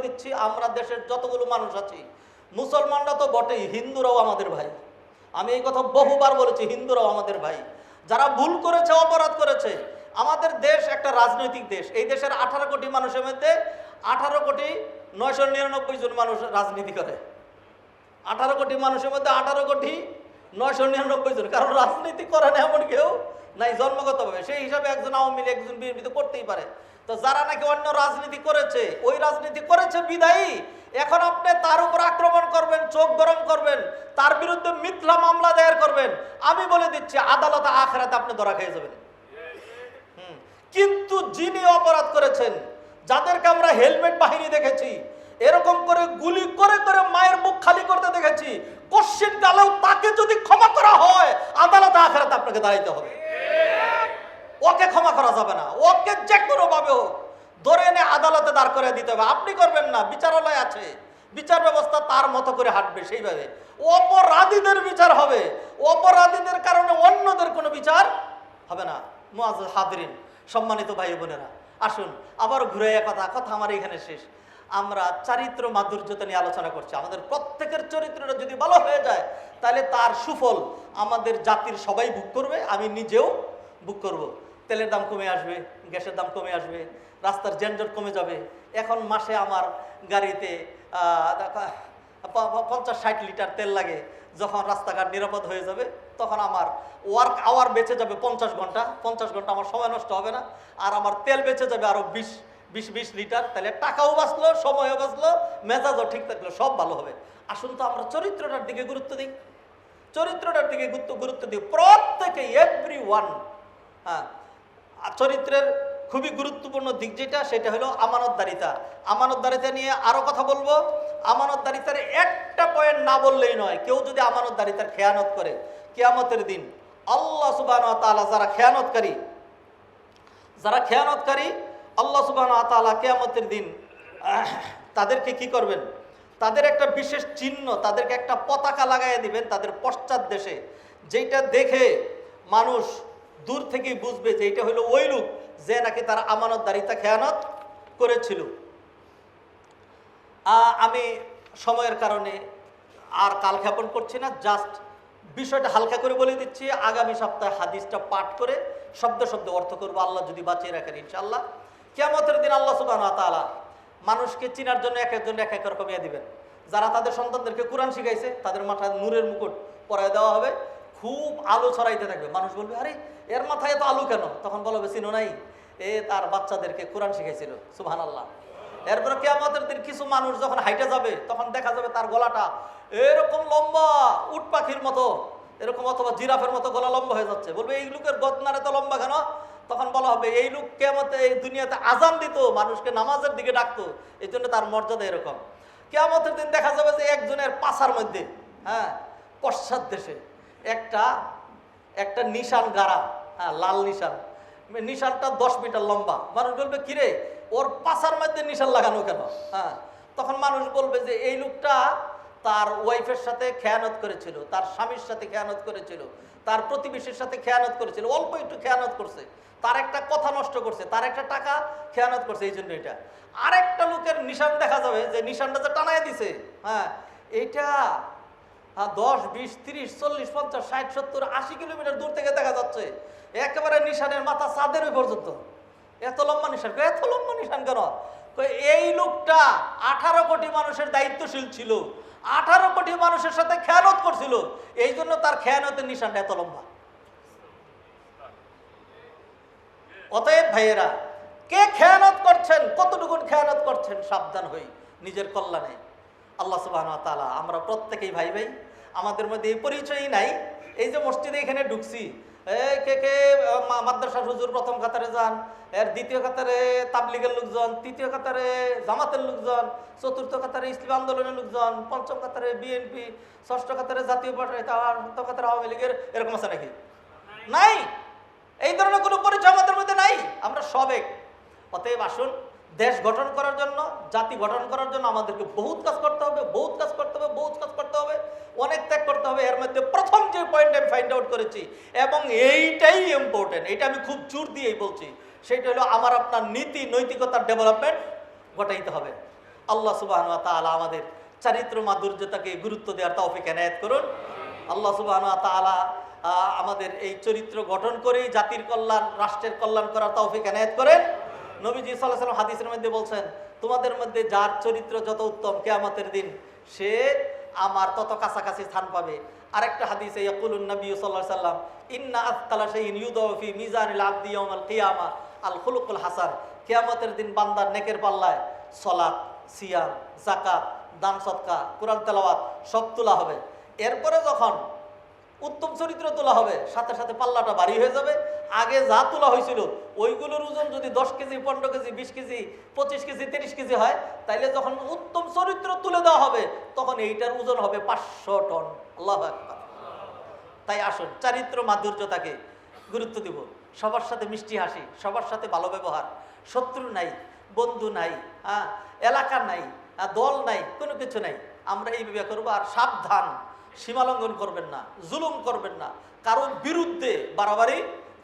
Speaker 1: দিচ্ছি, আমরা দেশের যতগুলো মানুষ আছি, মুসলমানরা তো বটেই, হিন্দুরাও আমাদের ভাই। আমি এই কথা বহুবার বলেছি, হিন্দুরাও আমাদের ভাই। যারা ভুল করেছে, অপরাধ করেছে, আমাদের দেশ একটা রাজনৈতিক দেশ। এই দেশের 18 কোটি মানুষের মধ্যে 18,999 জন মানুষ রাজনীতি করে। 18 কোটি মানুষের মধ্যে 18,999 জন, কারণ রাজনীতি করে না এমন কেউ নাই জন্মগতভাবে। সেই হিসাবে একজন আওয়ামী লীগ, একজন বিএনপি তো করতেই পারে। তো যারা নাকি অন্য রাজনীতি করেছে, ওই রাজনীতি করেছে বিদায়ী, এখন আপনি তার উপর আক্রমণ করবেন, চোখ গরম করবেন, তার বিরুদ্ধে মিথ্যা মামলা দায়ের করবেন, আমি বলে দিচ্ছি আদালতে আখিরাতে আপনি ধরা খেয়ে যাবেন। কিন্তু যিনি অপরাধ করেছেন, যাদেরকে আমরা হেলমেট বাহিনী দেখেছি, এরকম করে গুলি করে করে মায়ের মুখ খালি করতে দেখেছি, কোশ্চেন কালেও তাকে যদি ক্ষমা করা হয়, আদালতে আখিরাতে আপনাকে দাঁড়াইতে হবে। ওকে ক্ষমা করা যাবে না, ওকে যে কোনো ভাবে হোক ধরে এনে আদালতে দাঁড় করে দিতে হবে। আপনি করবেন না, বিচারালয় আছে, বিচার ব্যবস্থা তার মতো করে হাঁটবে, সেইভাবে অপরাধীদের বিচার হবে। অপরাধীদের কারণে অন্যদের কোনো বিচার হবে না। মুআজ্জাজ হাদিরিন, সম্মানিত ভাই বোনেরা, আসুন আবার ঘুরে কথা আমার এখানে শেষ। আমরা চারিত্র মাধুর্যতা নিয়ে আলোচনা করছি। আমাদের প্রত্যেকের চরিত্রটা যদি ভালো হয়ে যায়, তাহলে তার সুফল আমাদের জাতির সবাই ভোগ করবে, আমি নিজেও ভোগ করব। তেলের দাম কমে আসবে, গ্যাসের দাম কমে আসবে, রাস্তার যানজট কমে যাবে। এখন মাসে আমার গাড়িতে 50-60 লিটার তেল লাগে। যখন রাস্তাঘাট নিরাপদ হয়ে যাবে, তখন আমার ওয়ার্ক আওয়ার বেঁচে যাবে 50 ঘন্টা। 50 ঘন্টা আমার সময় নষ্ট হবে না, আর আমার তেল বেঁচে যাবে আরো 20 লিটার। তাহলে টাকাও বাঁচলো, সময়ও বাঁচলো, মেজাজও ঠিক থাকলো, সব ভালো হবে। আসুন তো আমরা চরিত্রটার দিকে গুরুত্ব দিই, চরিত্রটার দিকে গুরুত্ব দিই প্রত্যেকে, এভরিওয়ান। হ্যাঁ, চরিত্রের খুবই গুরুত্বপূর্ণ দিক যেটা, সেটা হলো আমানতদারিতা। আমানতদারিতা নিয়ে আরো কথা বলবো। আমানতদারিতার একটা পয়েন্ট না বললেই নয়। কেউ যদি আমানতদারিতার খেয়ানত করে, কিয়ামতের দিন আল্লাহ সুবহানাহু ওয়া তাআলা যারা খেয়ানতকারী আল্লাহ সুবহানাহু ওয়া তাআলা কিয়ামতের দিন তাদেরকে কি করবেন? তাদের একটা বিশেষ চিহ্ন, তাদেরকে একটা পতাকা লাগাইয়া দিবেন তাদের পশ্চাৎ দেশে, যেটা দেখে মানুষ দূর থেকেই বুঝবে যে এটা হলো ওই লোক যে নাকি তার আমানতদারিতা খেয়ানত করেছিল। আমি সময়ের কারণে আর কালক্ষেপণ করছি না, জাস্ট বিষয়টা হালকা করে বলে দিচ্ছি। আগামী সপ্তাহে হাদিসটা পাঠ করে শব্দে শব্দে অর্থ করবো, আল্লাহ যদি বাঁচিয়ে রাখেন ইনশাআল্লাহ। কিয়ামতের দিন আল্লাহ সুবহানাহু ওয়া তাআলা মানুষকে চিনার জন্য এক একজন এক এক রকম দিবেন। যারা তাদের সন্তানদেরকে কোরআন শিখাইছে তাদের মাথায় নূরের মুকুট পরায় দেওয়া হবে, খুব আলো ছড়াইতে থাকবে। মানুষ বলবে, আরে এর মাথায় এত আলো কেন? তখন বলা হবে, চিনো নাই, এ তার বাচ্চাদেরকে কোরআন শিখাইছিল। সুবহানাল্লাহ। এরপরে কিয়ামতের দিন কিছু মানুষ যখন হাইটে যাবে তখন দেখা যাবে তার গলাটা এরকম লম্বা, উট পাখির মতো এরকম, অথবা জিরাফের মতো গলা লম্বা হয়ে যাচ্ছে। বলবে, এই লোকের গতনার এত লম্বা কেন? তখন বলা হবে, এই লোক কিয়ামতে এই দুনিয়াতে আজান দিত, মানুষকে নামাজের দিকে ডাকতো, এই জন্য তার মর্যাদা এরকম। কিয়ামতের দিন দেখা যাবে যে একজনের পাছার মধ্যে, হ্যাঁ, পশ্চাৎ দেশে একটা নিশান গাড়া, হ্যাঁ, লাল নিশান, নিশানটা 10 মিটার লম্বা। মানুষ বলবে, কিরে ওর পাছার মধ্যে নিশান লাগানো কেন? হ্যাঁ, তখন মানুষ বলবে যে এই লোকটা তার ওয়াইফের সাথে খেয়ানত করেছিল, তার স্বামীর সাথে খেয়ানত করেছিল, তার প্রতিবেশীর সাথে খেয়ানত করেছিল, অল্প একটু খেয়ানত করছে, তার একটা কথা নষ্ট করছে, তার একটা টাকা খেয়ানত করছে, এই জন্য এটা। আরেকটা লোকের নিশান দেখা যাবে, যে নিশানটা যে টানায় দিছে, হ্যাঁ, এইটা 10, 20, 30, 40, 50, 60, 70, 80 কিলোমিটার দূর থেকে দেখা যাচ্ছে। একেবারে নিশানের মাথা চাঁদের ওই পর্যন্ত, এত লম্বা নিশান। এত লম্বা নিশান কেন? এই লোকটা 18 কোটি মানুষের দায়িত্বশীল ছিল, 18 কোটি মানুষের সাথে খেয়ানত করছিল, এই জন্য তার খেয়ানতের নিশানটা এত লম্বা। অতএব ভাইয়েরা, কে খেয়ানত করছেন, কতটুকুন খেয়ানত করছেন, সাবধান হই নিজের কল্যাণে। আল্লাহ সুবহানাহু ওয়া তাআলা, আমরা প্রত্যেকেই ভাই ভাই, আমাদের মধ্যে এই পরিচয়ই নাই। এই যে মসজিদে এখানে ঢুকছি, কে কে মাদ্রাসার হুজুর প্রথম কাতারে যান, এর দ্বিতীয় কাতারে তাবলিগের লোকজন, তৃতীয় কাতারে জামাতের লোকজন, চতুর্থ কাতারে ইসলামী আন্দোলনের লোকজন, পঞ্চম কাতারে বিএনপি, ষষ্ঠ কাতারে জাতীয় পার্টি, সপ্তম কাতারে আওয়ামী লীগের, এরকম আছে নাকি? নাই। এই ধরনের কোনো পরিচয় আমাদের মধ্যে নাই, আমরা সব এক। অতএব আসুন, দেশ গঠন করার জন্য, জাতি গঠন করার জন্য আমাদেরকে বহুত কাজ করতে হবে, বহুত কাজ করতে হবে, বহুত কাজ করতে হবে, অনেক ত্যাগ করতে হবে। এর মধ্যে প্রথম যে পয়েন্ট আমি ফাইন্ড আউট করেছি, এবং এইটাই ইম্পর্টেন্ট, এটা আমি খুব জোর দিয়েই বলছি, সেটা হলো আমার আপনার নীতি নৈতিকতার ডেভেলপমেন্ট ঘটাইতে হবে। আল্লাহ সুবহানাহু ওয়া তাআলা আমাদের চারিত্র মাধুর্যতাকে গুরুত্ব দেওয়ার তৌফিক এনায়েত করুন। আল্লাহ সুবহানাহু ওয়া তাআলা আমাদের এই চরিত্র গঠন করেই জাতির কল্যাণ, রাষ্ট্রের কল্যাণ করার তৌফিক এনায়েত করেন। নবীজি সাল্লাল্লাহু আলাইহি ওয়াসাল্লাম হাদিসের মধ্যে বলছেন, তোমাদের মধ্যে যার চরিত্র যত উত্তম, কিয়ামতের দিন সে আমার তত কাছাকাছি স্থান পাবে। আরেকটা হাদিসে ইয়াকুলুন নবী সাল্লাল্লাহু আলাইহি ওয়াসাল্লাম, ইন্না আথকালা শাইইন ইউদাউ ফি মিজানিল আবদি ইয়াউমাল কিয়ামা আল খুলুকুল হাসান। কিয়ামতের দিন বান্দার নেকের পাল্লায় সালাত, সিয়াম, যাকাত, দান সদকা, কোরআন তেলাওয়াত সব তোলা হবে। এরপরে যখন উত্তম চরিত্র তোলা হবে, সাথে সাথে পাল্লাটা ভারী হয়ে যাবে। আগে যা তোলা হয়েছিল ওইগুলোর ওজন যদি 10 KG, 15 KG, 20 KG, 25 KG, 30 KG হয়, তাইলে যখন উত্তম চরিত্র তুলে দেওয়া হবে তখন এইটার ওজন হবে 500 টন। আল্লাহু আকবার। তাই আসুন, চারিত্র মাধুর্যতাকে গুরুত্ব দিব, সবার সাথে মিষ্টি হাসি, সবার সাথে ভালো ব্যবহার, শত্রু নাই, বন্ধু নাই, এলাকা নাই, দল নাই, কোনো কিছু নাই, আমরা এইভাবে করবো। আর সাবধান, সীমালঙ্ঘন করবেন না, জুলুম করবেন না, কারোর বিরুদ্ধে বাড়াবাড়ি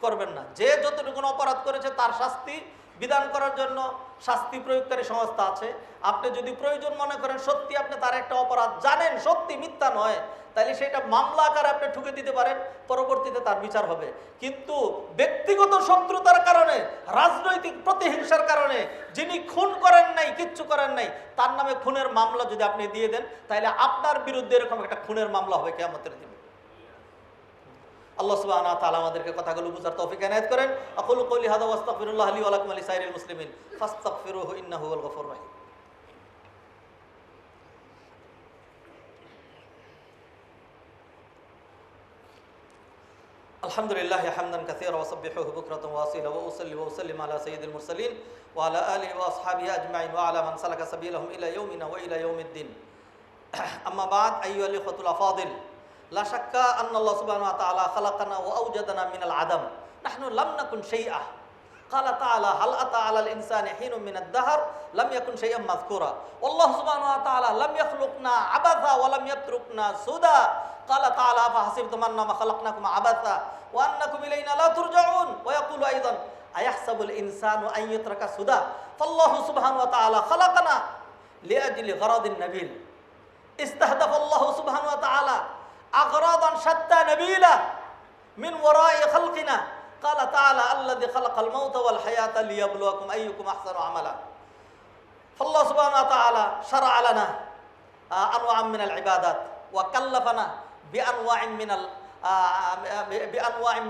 Speaker 1: করবেন না। যে যতটুকু অপরাধ করেছে তার শাস্তি বিধান করার জন্য শাস্তি প্রয়োগকারী সংস্থা আছে। আপনি যদি প্রয়োজন মনে করেন, সত্যি আপনি তার একটা অপরাধ জানেন, সত্যি মিথ্যা নয়, তাহলে সেটা মামলা আকারে আপনি ঠুকে দিতে পারেন, পরবর্তীতে তার বিচার হবে। কিন্তু ব্যক্তিগত শত্রুতার কারণে, রাজনৈতিক প্রতিহিংসার কারণে যিনি খুন করেন নাই, কিচ্ছু করেন নাই, তার নামে খুনের মামলা যদি আপনি দিয়ে দেন, তাহলে আপনার বিরুদ্ধে এরকম একটা খুনের মামলা হবে কিয়ামতের দিনে। আল্লাহ সুবহানাহু ওয়া তাআলা আমাদেরকে কথাগুলো বুঝার তৌফিক এনায়েত করেন। আকুলু কওলি হাযা ওয়া আস্তাগফিরুল্লাহ লি ওয়া লাকুম ওয়া লিসাইরিল মুসলিমিন ফাস্তাগফিরুহু ইন্নাহু হুয়াল গফুরুর রাহিম। আলহামদুলিল্লাহ হামদান কাসীরা ওয়া সাব্বিহুহু বুকরাতান ওয়া আসীলা ওয়া উসাল্লি ওয়া উসাল্লিম আলা সাইয়্যিদিল মুরসালিন ওয়া আলা আলিহি ওয়া আসহাবিহি আজমাইন ওয়া আলা মান সালাকা সাবিলাহুম ইলা ইয়াউমিনা ওয়া ইলা ইয়াউমিদ্দিন। আম্মা বাদ, আইয়ুহাল ইখওয়াতুল আফাদিল, লা শাক্কা আন্না আল্লাহ সুবহানাহু ওয়া তাআলা খালাকানা ওয়া আওজাদানা মিনাল আদম, নাহনু লাম নাকুন শাইআ। ক্বালা তাআলা হাল আতা আলাল ইনসানি হিনুম মিনাদ দাহর লাম ইয়াকুন শাইআন মাযকুরা। আল্লাহ সুবহানাহু ওয়া তাআলা লাম ইয়াখলুকনা আবাসা ওয়া লাম ইয়াতরুকনা সুদা। ক্বালা তাআলা ফাহাসিবতুম আন্নামা খালাকনাকুম আবাসা ওয়া আন্নাকুম ইলাইনা লা তুরজাউন। ওয়া ইয়াকুলু আইদান আয়াহসাবুল ইনসানু আন ইউতরাকা সুদা। ফাল্লাহু সুবহানাহু ওয়া তাআলা খালাকানা লিআজলি গরাদিন নাবিল। ইস্তাহদাফাল্লাহু সুবহানাহু ওয়া তাআলা আগরাদান শাত্তা নাবিলা মিন ওয়ারাই খালকিনা ক্বালা তাআলা আল্লাযী খালাকাল মাউতা ওয়াল হায়াতা লিয়াবলুয়াকুম আইয়ুকুম আহসানু আমালা। ফাল্লাহু সুবহানাহু ওয়া তাআলা শারআ লানা আনওয়া'আম মিনাল ইবাদাত ওয়া কাল্লাফানা বিআনওয়া'ইন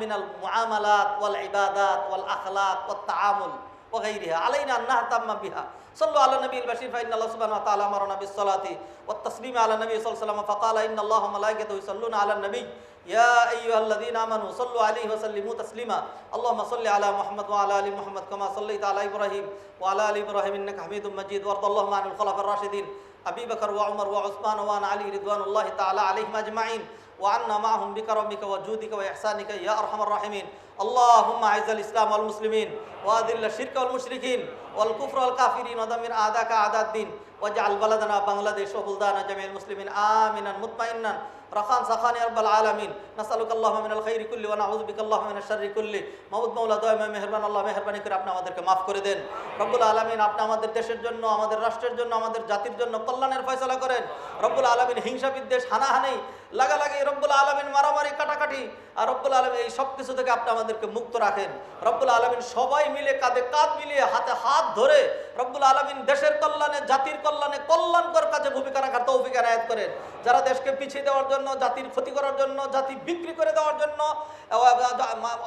Speaker 1: মিনাল মুআমালাত ওয়াল ইবাদাত ওয়াল আখলাক ওয়াত তাআমুল ওয়া গায়রিহা আলাইনা আন নাহতাম্মা বিহা। সাল্লু আলা নবিয়িল বাশীর ফা ইন্নাল্লাহ সুবহানাহু ওয়া তাআলা আমারানা বিস সালাতি ওয়াত তাসলিমি আলা নবী সাল্লাল্লাহু আলাইহি ওয়াসাল্লাম ফাকালা ইন্নাল্লাহা ওয়া মালাইকাতাহু ইউসাল্লুনা আলান নবী ইয়া আইয়ুহাল্লাযীনা আমানু সাল্লু আলাইহি ওয়া সাল্লিমু তাসলিমা। আল্লাহুম্মা সাল্লি আলা মুহাম্মাদ ওয়া আলা আলি মুহাম্মাদ কামা সাল্লাইতা আলা ইব্রাহিম ওয়া আলা আলি ইব্রাহিম ইন্নাকা হামিদুম মাজিদ। ওয়ারদাল্লাহু আনিল খুলাফার রাশিদিন আবী বকর ওয়া উমর ওয়া উসমান ওয়া আন আলী রিদওয়ানুল্লাহি তাআলা আলাইহিম আজমাইন وعنا معهم بكرمك وجودك وإحسانك يا أرحم الراحمين. اللهم أعز الإسلام والمسلمين وأذل الشرك والمشركين والكفر والكافرين ودمر أعداءك أعداء الدين واجعل بلدنا بنغلاديش وبلدان جميع المسلمين آمنا مطمئنا رخاء سخاء يا رب العالمين. نسألك اللهم من الخير كله ونعوذ بك اللهم من الشر كله. মাবুদ মাওলা দয়াময় মেহেরবান আল্লাহ, মেহেরবানি করে আপনি আমাদেরকে মাফ করে দেন। রব্বুল আলামিন আপনি আমাদের দেশের জন্য, আমাদের রাষ্ট্রের জন্য, আমাদের জাতির জন্য কল্যাণের ফয়সালা করেন। রব্বুল আলামিন হিংসা বিদ্বেষ হানাহানি লাগালাগি রব্বুল আলামিন মারামারি কাটাকাটি আর রব্বুল আলামিন এই সব কিছু থেকে আপনি আমাদেরকে মুক্ত রাখেন। রব্বুল আলামিন সবাই মিলে কাঁধে কাঁধ মিলিয়ে হাতে হাত ধরে রব্বুল আলামিন দেশের কল্যাণে, জাতির কল্যাণে, কল্যাণকর কাজে ভূমিকা রাখার তৌফিক এনায়েত করেন। যারা দেশকে পিছিয়ে দেওয়ার জন্য, জাতির ক্ষতি করার জন্য, জাতি বিক্রি করে দেওয়ার জন্য,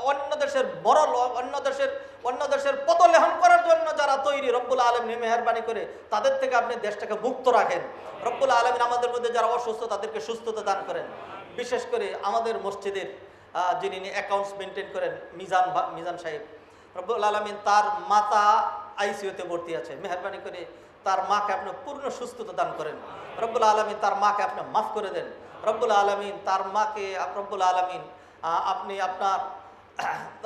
Speaker 1: অন্য দেশের বড় অন্য দেশের পদলেহন করার জন্য যারা তৈরি, রব্বুল আলামিন মেহেরবানি করে তাদের থেকে আপনি দেশটাকে মুক্ত রাখেন। রব্বুল আলামিন আমাদের মধ্যে যারা অসুস্থ তাদেরকে সুস্থতা দান করেন। বিশেষ করে আমাদের মসজিদের যিনি অ্যাকাউন্টস মেনটেন করেন মিজান সাহেব, রব্বুল আলামিন তার মাতা আইসিইউতে ভর্তি আছে, মেহেরবানি করে তার মাকে আপনি পূর্ণ সুস্থতা দান করেন। রব্বুল আলামিন তার মাকে আপনি মাফ করে দেন। রব্বুল আলামিন তার মাকে রব্বুল আলামিন আপনি আপনার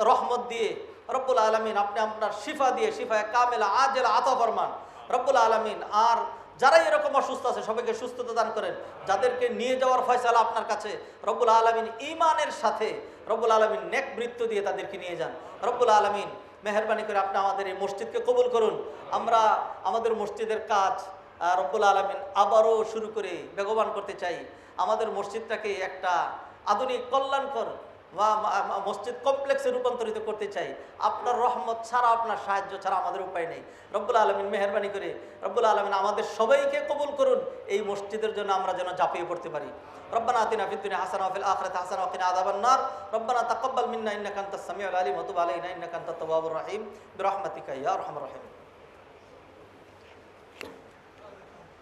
Speaker 1: রহমত দিয়ে, রব্বুল আলামিন আপনি আপনার শিফা দিয়ে, শিফায়ে কামেলা আজেলা আতা ফরমান। রব্বুল আলামিন আর যারা এরকম অসুস্থ আছে সবাইকে সুস্থতা দান করেন। যাদেরকে নিয়ে যাওয়ার ফয়সালা আপনার কাছে, রব্বুল আলামিন ঈমানের সাথে রব্বুল আলামিন নেক বৃত্ত দিয়ে তাদেরকে নিয়ে যান। রব্বুল আলামিন মেহেরবানি করে আপনি আমাদের এই মসজিদকে কবুল করুন। আমরা আমাদের মসজিদের কাজ রব্বুল আলামিন আবারও শুরু করে বেগবান করতে চাই। আমাদের মসজিদটাকে একটা আধুনিক কল্যাণকর মসজিদ কমপ্লেক্সে রূপান্তরিত করতে চাই। আপনার রহমত ছাড়া, আপনার সাহায্য ছাড়া আমাদের উপায় নেই। রব্বুল আলামিন মেহেরবানি করে রব্বুল আলামিন আমাদের সবাইকে কবুল করুন। এই মসজিদের জন্য আমরা যেন ঝাঁপিয়ে পড়তে পারি। রব্বানা আতিনা ফিদ দুনিয়া হাসানা ওয়া ফিল আখিরাতি হাসানা ওয়া কিনা আযাবান নার। রব্বানা তাকাব্বাল মিন্না ইন্নাকা আনতাস সামিউল আলিম ওয়া তুব আলাইনা ইন্নাকা আনতাত তাওয়াবুর রহিম বিরহমাতিকা ইয়া আরহামার রাহিমিন।